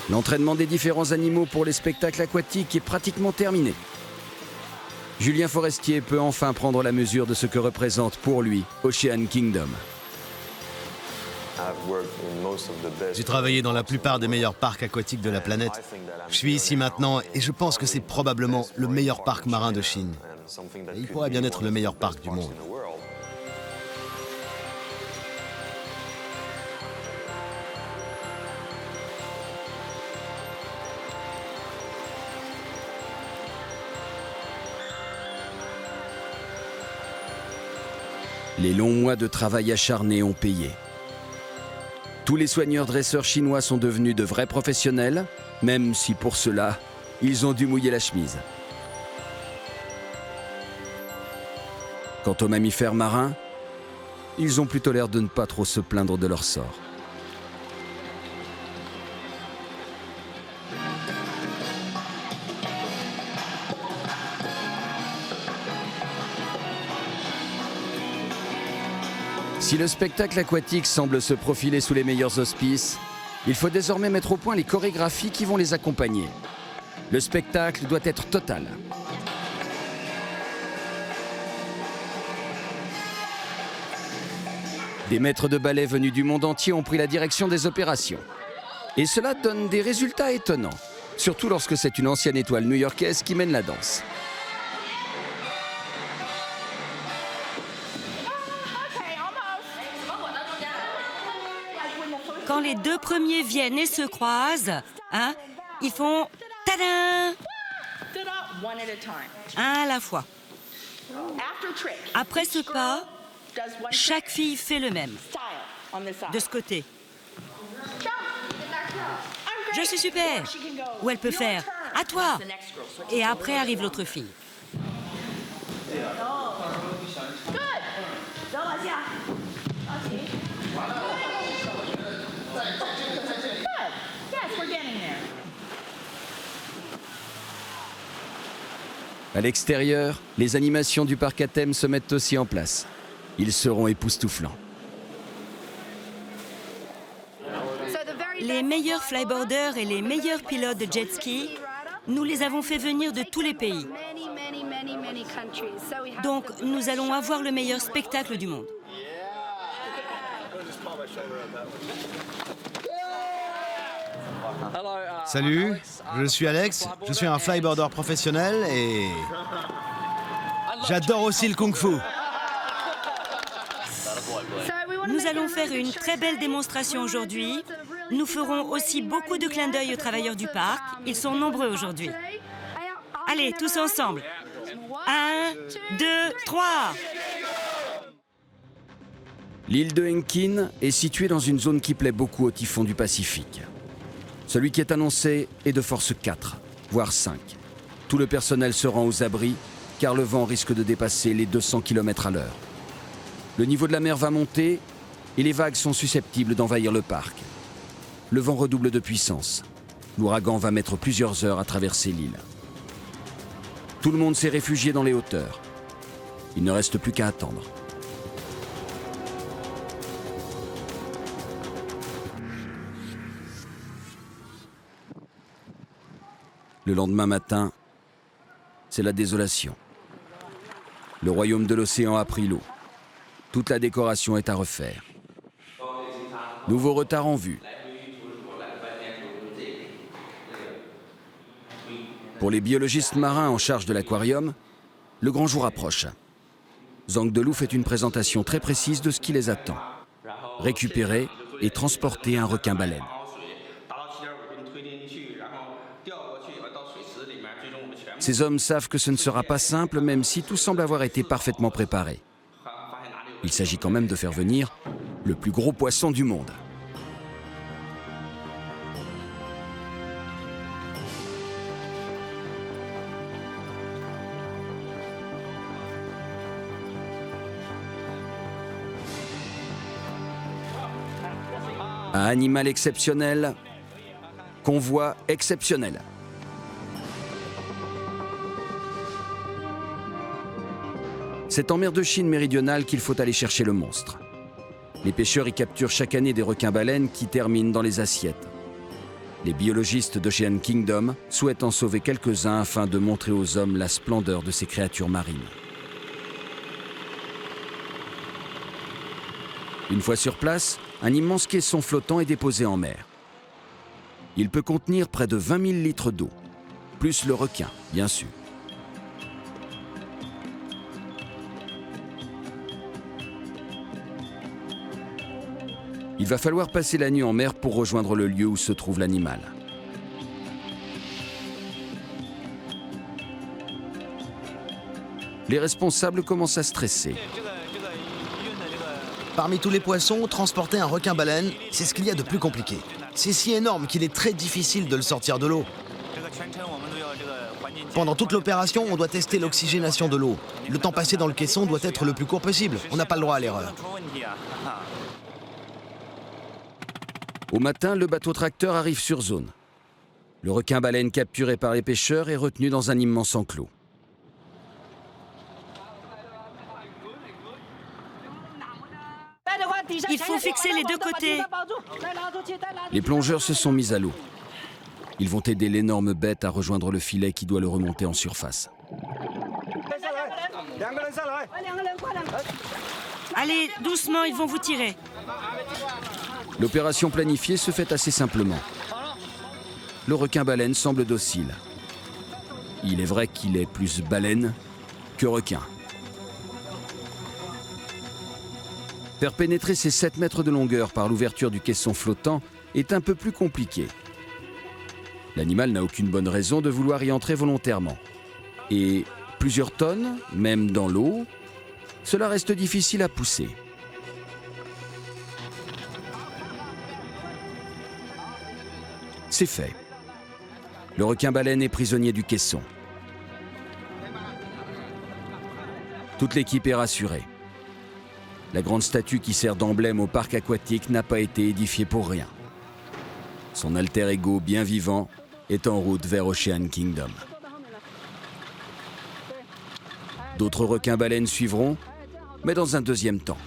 L'entraînement des différents animaux pour les spectacles aquatiques est pratiquement terminé. Julien Forestier peut enfin prendre la mesure de ce que représente pour lui Ocean Kingdom. J'ai travaillé dans la plupart des meilleurs parcs aquatiques de la planète. Je suis ici maintenant et je pense que c'est probablement le meilleur parc marin de Chine. Et il pourrait bien être le meilleur parc du monde. Les longs mois de travail acharné ont payé. Tous les soigneurs dresseurs chinois sont devenus de vrais professionnels, même si pour cela, ils ont dû mouiller la chemise. Quant aux mammifères marins, ils ont plutôt l'air de ne pas trop se plaindre de leur sort. Si le spectacle aquatique semble se profiler sous les meilleurs auspices, il faut désormais mettre au point les chorégraphies qui vont les accompagner. Le spectacle doit être total. Des maîtres de ballet venus du monde entier ont pris la direction des opérations. Et cela donne des résultats étonnants, surtout lorsque c'est une ancienne étoile new-yorkaise qui mène la danse. Quand les deux premiers viennent et se croisent, hein, ils font tadam! Un à la fois. Après ce pas, chaque fille fait le même. De ce côté. Je suis super! Ou elle peut faire à toi! Et après arrive l'autre fille. À l'extérieur, les animations du parc à thème se mettent aussi en place. Ils seront époustouflants. Les meilleurs flyboarders et les meilleurs pilotes de jet ski, nous les avons fait venir de tous les pays. Donc, nous allons avoir le meilleur spectacle du monde. Salut, je suis Alex, je suis un flyboarder professionnel et j'adore aussi le kung-fu. Nous allons faire une très belle démonstration aujourd'hui. Nous ferons aussi beaucoup de clins d'œil aux travailleurs du parc. Ils sont nombreux aujourd'hui. Allez, tous ensemble. 1, 2, 3. L'île de Henkin est située dans une zone qui plaît beaucoup aux typhons du Pacifique. Celui qui est annoncé est de force 4, voire 5. Tout le personnel se rend aux abris, car le vent risque de dépasser les 200 km à l'heure. Le niveau de la mer va monter et les vagues sont susceptibles d'envahir le parc. Le vent redouble de puissance. L'ouragan va mettre plusieurs heures à traverser l'île. Tout le monde s'est réfugié dans les hauteurs. Il ne reste plus qu'à attendre. Le lendemain matin, c'est la désolation. Le royaume de l'océan a pris l'eau. Toute la décoration est à refaire. Nouveau retard en vue. Pour les biologistes marins en charge de l'aquarium, le grand jour approche. Zhang Delou fait une présentation très précise de ce qui les attend. Récupérer et transporter un requin-baleine. Ces hommes savent que ce ne sera pas simple, même si tout semble avoir été parfaitement préparé. Il s'agit quand même de faire venir le plus gros poisson du monde. Un animal exceptionnel, convoi exceptionnel. C'est en mer de Chine méridionale qu'il faut aller chercher le monstre. Les pêcheurs y capturent chaque année des requins-baleines qui terminent dans les assiettes. Les biologistes d'Ocean Kingdom souhaitent en sauver quelques-uns afin de montrer aux hommes la splendeur de ces créatures marines. Une fois sur place, un immense caisson flottant est déposé en mer. Il peut contenir près de 20 000 litres d'eau, plus le requin, bien sûr. Il va falloir passer la nuit en mer pour rejoindre le lieu où se trouve l'animal. Les responsables commencent à stresser. Parmi tous les poissons, transporter un requin-baleine, c'est ce qu'il y a de plus compliqué. C'est si énorme qu'il est très difficile de le sortir de l'eau. Pendant toute l'opération, on doit tester l'oxygénation de l'eau. Le temps passé dans le caisson doit être le plus court possible. On n'a pas le droit à l'erreur. Au matin, le bateau-tracteur arrive sur zone. Le requin-baleine capturé par les pêcheurs est retenu dans un immense enclos. Il faut fixer les deux côtés. Les plongeurs se sont mis à l'eau. Ils vont aider l'énorme bête à rejoindre le filet qui doit le remonter en surface. Allez, doucement, ils vont vous tirer. L'opération planifiée se fait assez simplement. Le requin-baleine semble docile. Il est vrai qu'il est plus baleine que requin. Faire pénétrer ces 7 mètres de longueur par l'ouverture du caisson flottant est un peu plus compliqué. L'animal n'a aucune bonne raison de vouloir y entrer volontairement. Et plusieurs tonnes, même dans l'eau, cela reste difficile à pousser. C'est fait. Le requin-baleine est prisonnier du caisson. Toute l'équipe est rassurée. La grande statue qui sert d'emblème au parc aquatique n'a pas été édifiée pour rien. Son alter ego bien vivant est en route vers Ocean Kingdom. D'autres requins-baleines suivront, mais dans un deuxième temps.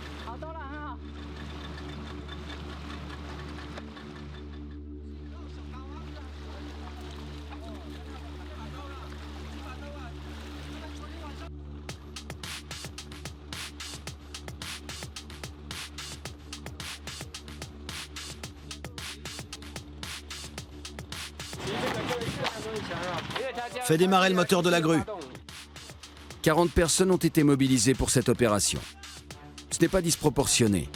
Fais démarrer le moteur de la grue. 40 personnes ont été mobilisées pour cette opération. Ce n'est pas disproportionné.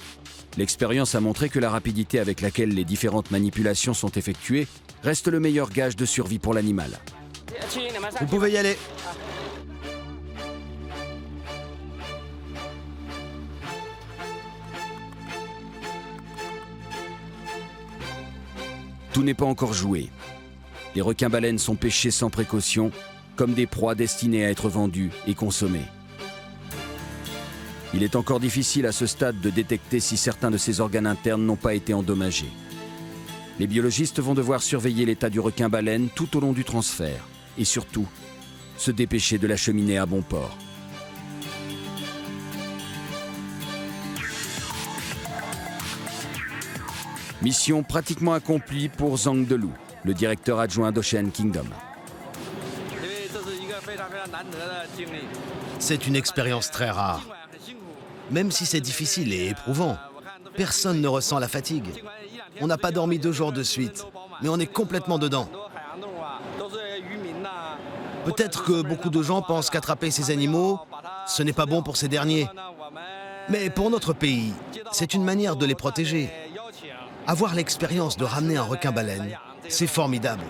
L'expérience a montré que la rapidité avec laquelle les différentes manipulations sont effectuées reste le meilleur gage de survie pour l'animal. Vous pouvez y aller. Tout n'est pas encore joué. Les requins-baleines sont pêchés sans précaution, comme des proies destinées à être vendues et consommées. Il est encore difficile à ce stade de détecter si certains de ces organes internes n'ont pas été endommagés. Les biologistes vont devoir surveiller l'état du requin-baleine tout au long du transfert et surtout, se dépêcher de l'acheminer à bon port. Mission pratiquement accomplie pour Zhang Delou, le directeur adjoint d'Ocean Kingdom. C'est une expérience très rare. Même si c'est difficile et éprouvant, personne ne ressent la fatigue. On n'a pas dormi 2 jours de suite, mais on est complètement dedans. Peut-être que beaucoup de gens pensent qu'attraper ces animaux, ce n'est pas bon pour ces derniers. Mais pour notre pays, c'est une manière de les protéger. Avoir l'expérience de ramener un requin-baleine, c'est formidable.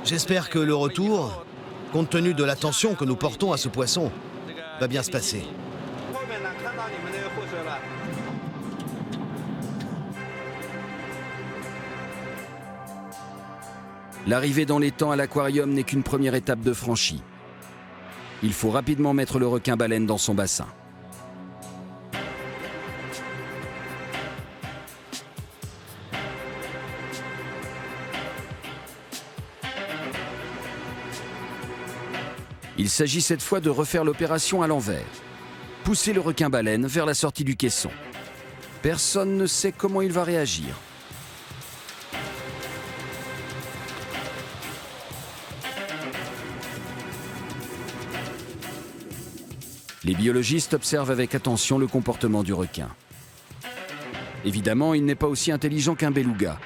J'espère que le retour, compte tenu de l'attention que nous portons à ce poisson, va bien se passer. L'arrivée dans les temps à l'aquarium n'est qu'une première étape de franchie. Il faut rapidement mettre le requin-baleine dans son bassin. Il s'agit cette fois de refaire l'opération à l'envers. Pousser le requin-baleine vers la sortie du caisson. Personne ne sait comment il va réagir. Les biologistes observent avec attention le comportement du requin. Évidemment, il n'est pas aussi intelligent qu'un beluga,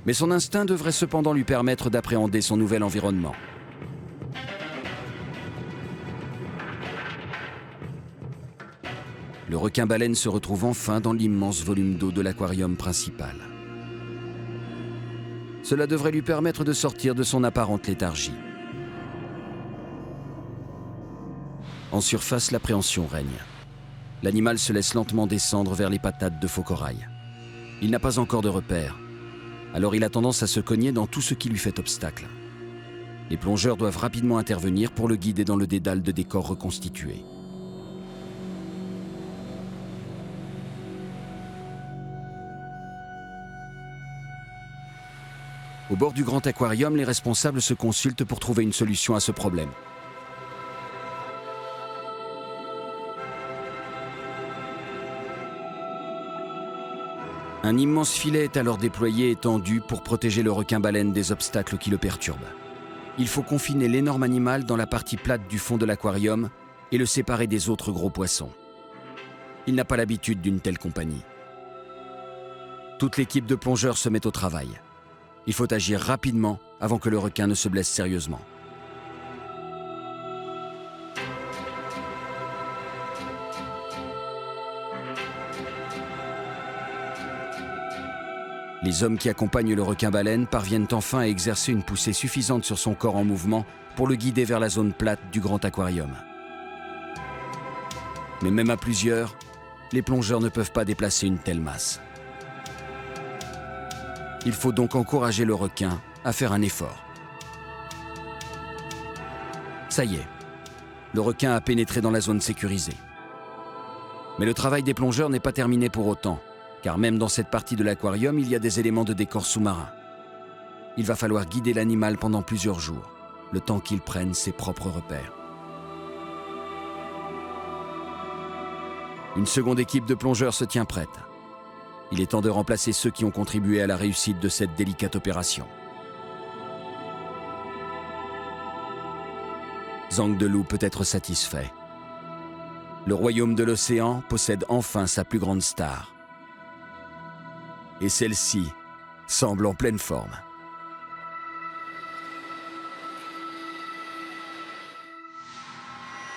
mais son instinct devrait cependant lui permettre d'appréhender son nouvel environnement. Le requin-baleine se retrouve enfin dans l'immense volume d'eau de l'aquarium principal. Cela devrait lui permettre de sortir de son apparente léthargie. En surface, l'appréhension règne. L'animal se laisse lentement descendre vers les patates de faux corail. Il n'a pas encore de repère, alors il a tendance à se cogner dans tout ce qui lui fait obstacle. Les plongeurs doivent rapidement intervenir pour le guider dans le dédale de décor reconstitué. Au bord du grand aquarium, les responsables se consultent pour trouver une solution à ce problème. Un immense filet est alors déployé et tendu pour protéger le requin-baleine des obstacles qui le perturbent. Il faut confiner l'énorme animal dans la partie plate du fond de l'aquarium et le séparer des autres gros poissons. Il n'a pas l'habitude d'une telle compagnie. Toute l'équipe de plongeurs se met au travail. Il faut agir rapidement avant que le requin ne se blesse sérieusement. Les hommes qui accompagnent le requin-baleine parviennent enfin à exercer une poussée suffisante sur son corps en mouvement pour le guider vers la zone plate du grand aquarium. Mais même à plusieurs, les plongeurs ne peuvent pas déplacer une telle masse. Il faut donc encourager le requin à faire un effort. Ça y est, le requin a pénétré dans la zone sécurisée. Mais le travail des plongeurs n'est pas terminé pour autant, car même dans cette partie de l'aquarium, il y a des éléments de décor sous-marin. Il va falloir guider l'animal pendant plusieurs jours, le temps qu'il prenne ses propres repères. Une seconde équipe de plongeurs se tient prête. Il est temps de remplacer ceux qui ont contribué à la réussite de cette délicate opération. Zhang Delou peut être satisfait. Le royaume de l'océan possède enfin sa plus grande star. Et celle-ci semble en pleine forme.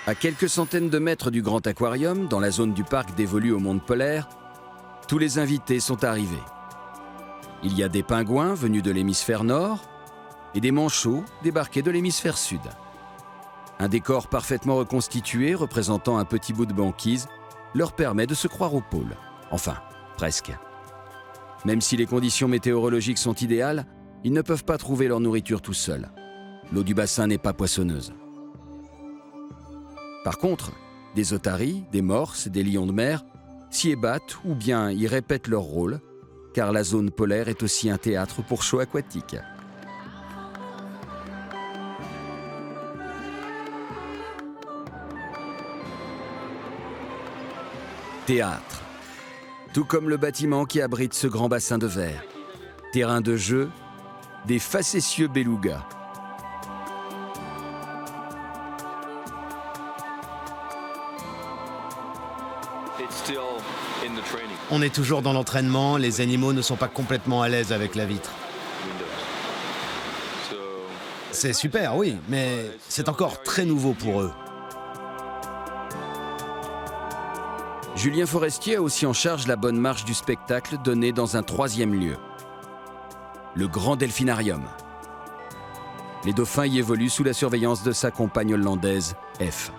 À quelques centaines de mètres du grand aquarium, dans la zone du parc dévolue au monde polaire, tous les invités sont arrivés. Il y a des pingouins venus de l'hémisphère nord et des manchots débarqués de l'hémisphère sud. Un décor parfaitement reconstitué représentant un petit bout de banquise leur permet de se croire au pôle. Enfin, presque. Même si les conditions météorologiques sont idéales, ils ne peuvent pas trouver leur nourriture tout seuls. L'eau du bassin n'est pas poissonneuse. Par contre, des otaries, des morses et des lions de mer s'y ébattent ou bien y répètent leur rôle, car la zone polaire est aussi un théâtre pour shows aquatiques. Théâtre. Tout comme le bâtiment qui abrite ce grand bassin de verre. Terrain de jeu, des facétieux belugas. On est toujours dans l'entraînement, les animaux ne sont pas complètement à l'aise avec la vitre. C'est super, oui, mais c'est encore très nouveau pour eux. Julien Forestier a aussi en charge la bonne marche du spectacle donné dans un troisième lieu. Le Grand Delphinarium. Les dauphins y évoluent sous la surveillance de sa compagne hollandaise, F.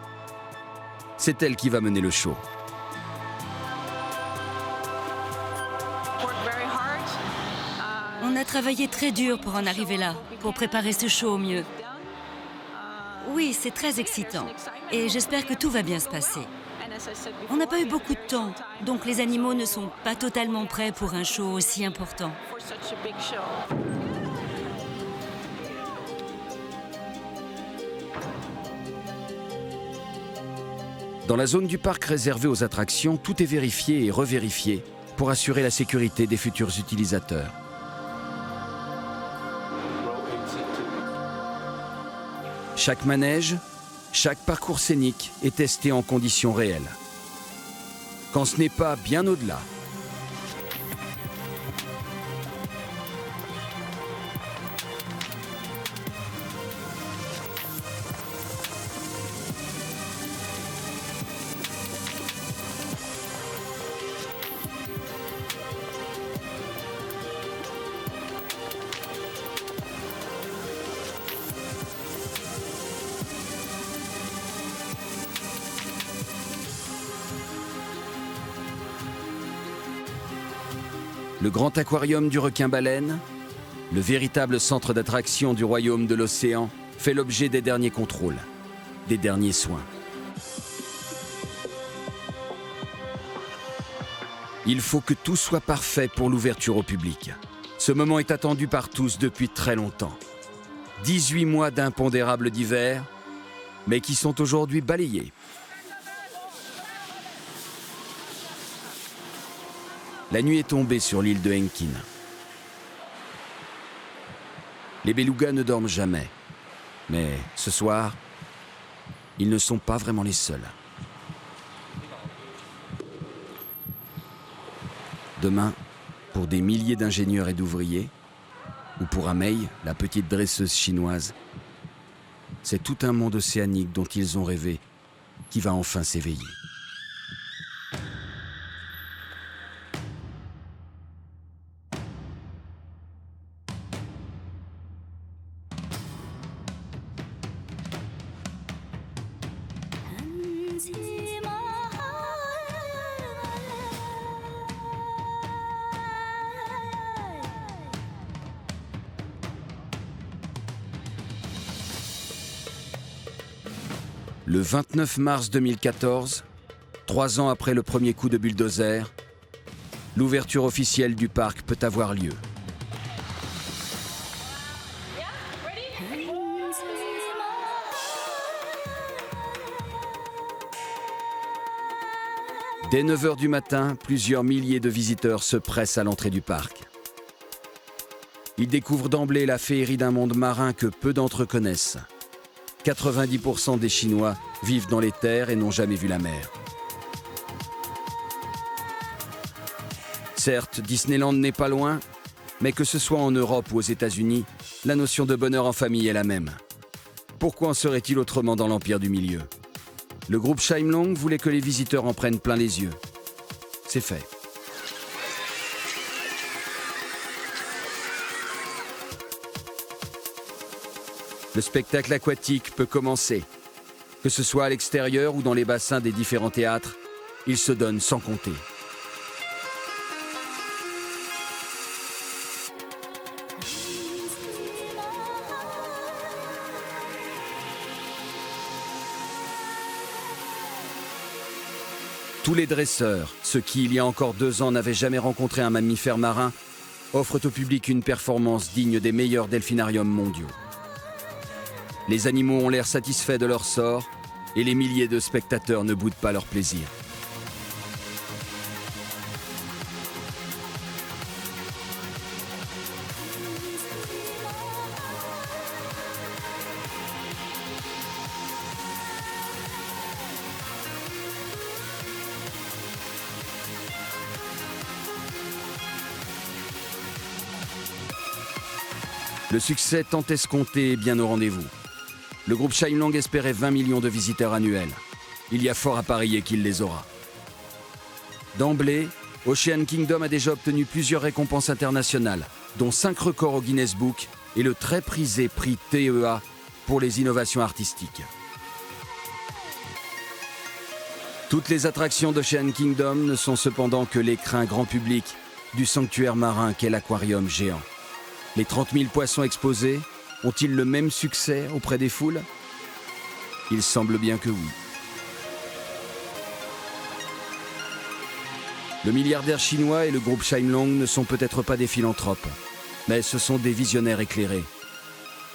C'est elle qui va mener le show. On a travaillé très dur pour en arriver là, pour préparer ce show au mieux. Oui, c'est très excitant et j'espère que tout va bien se passer. On n'a pas eu beaucoup de temps, donc les animaux ne sont pas totalement prêts pour un show aussi important. Dans la zone du parc réservée aux attractions, tout est vérifié et revérifié pour assurer la sécurité des futurs utilisateurs. Chaque manège, chaque parcours scénique est testé en conditions réelles. Quand ce n'est pas bien au-delà. Le grand aquarium du requin-baleine, le véritable centre d'attraction du royaume de l'océan, fait l'objet des derniers contrôles, des derniers soins. Il faut que tout soit parfait pour l'ouverture au public. Ce moment est attendu par tous depuis très longtemps. 18 mois d'impondérables d'hiver, mais qui sont aujourd'hui balayés. La nuit est tombée sur l'île de Henkin. Les belugas ne dorment jamais. Mais ce soir, ils ne sont pas vraiment les seuls. Demain, pour des milliers d'ingénieurs et d'ouvriers, ou pour Amei, la petite dresseuse chinoise, c'est tout un monde océanique dont ils ont rêvé qui va enfin s'éveiller. Le 29 mars 2014, 3 ans après le premier coup de bulldozer, l'ouverture officielle du parc peut avoir lieu. Dès 9 h du matin, plusieurs milliers de visiteurs se pressent à l'entrée du parc. Ils découvrent d'emblée la féerie d'un monde marin que peu d'entre eux connaissent. 90% des Chinois vivent dans les terres et n'ont jamais vu la mer. Certes, Disneyland n'est pas loin, mais que ce soit en Europe ou aux États-Unis, la notion de bonheur en famille est la même. Pourquoi en serait-il autrement dans l'Empire du Milieu ? Le groupe Shine voulait que les visiteurs en prennent plein les yeux. C'est fait. Le spectacle aquatique peut commencer. Que ce soit à l'extérieur ou dans les bassins des différents théâtres, il se donne sans compter. Tous les dresseurs, ceux qui il y a encore 2 ans n'avaient jamais rencontré un mammifère marin, offrent au public une performance digne des meilleurs delphinariums mondiaux. Les animaux ont l'air satisfaits de leur sort et les milliers de spectateurs ne boudent pas leur plaisir. Le succès tant escompté est bien au rendez-vous. Le groupe Shine espérait 20 millions de visiteurs annuels. Il y a fort à parier qu'il les aura. D'emblée, Ocean Kingdom a déjà obtenu plusieurs récompenses internationales, dont 5 records au Guinness Book et le très prisé prix TEA pour les innovations artistiques. Toutes les attractions d'Ocean Kingdom ne sont cependant que l'écrin grand public du sanctuaire marin qu'est l'aquarium géant. Les 30 000 poissons exposés ont-ils le même succès auprès des foules ? Il semble bien que oui. Le milliardaire chinois et le groupe Shine ne sont peut-être pas des philanthropes, mais ce sont des visionnaires éclairés.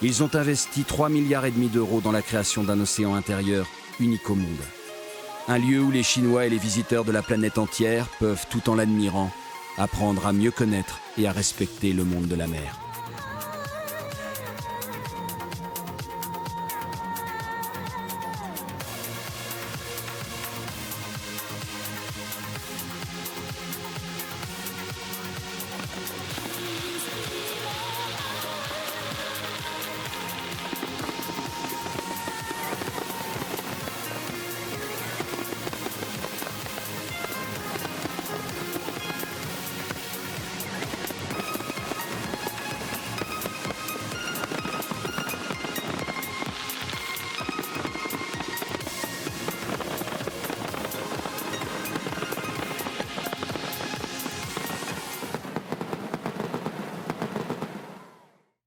Ils ont investi 3,5 milliards d'euros dans la création d'un océan intérieur unique au monde. Un lieu où les Chinois et les visiteurs de la planète entière peuvent, tout en l'admirant, apprendre à mieux connaître et à respecter le monde de la mer.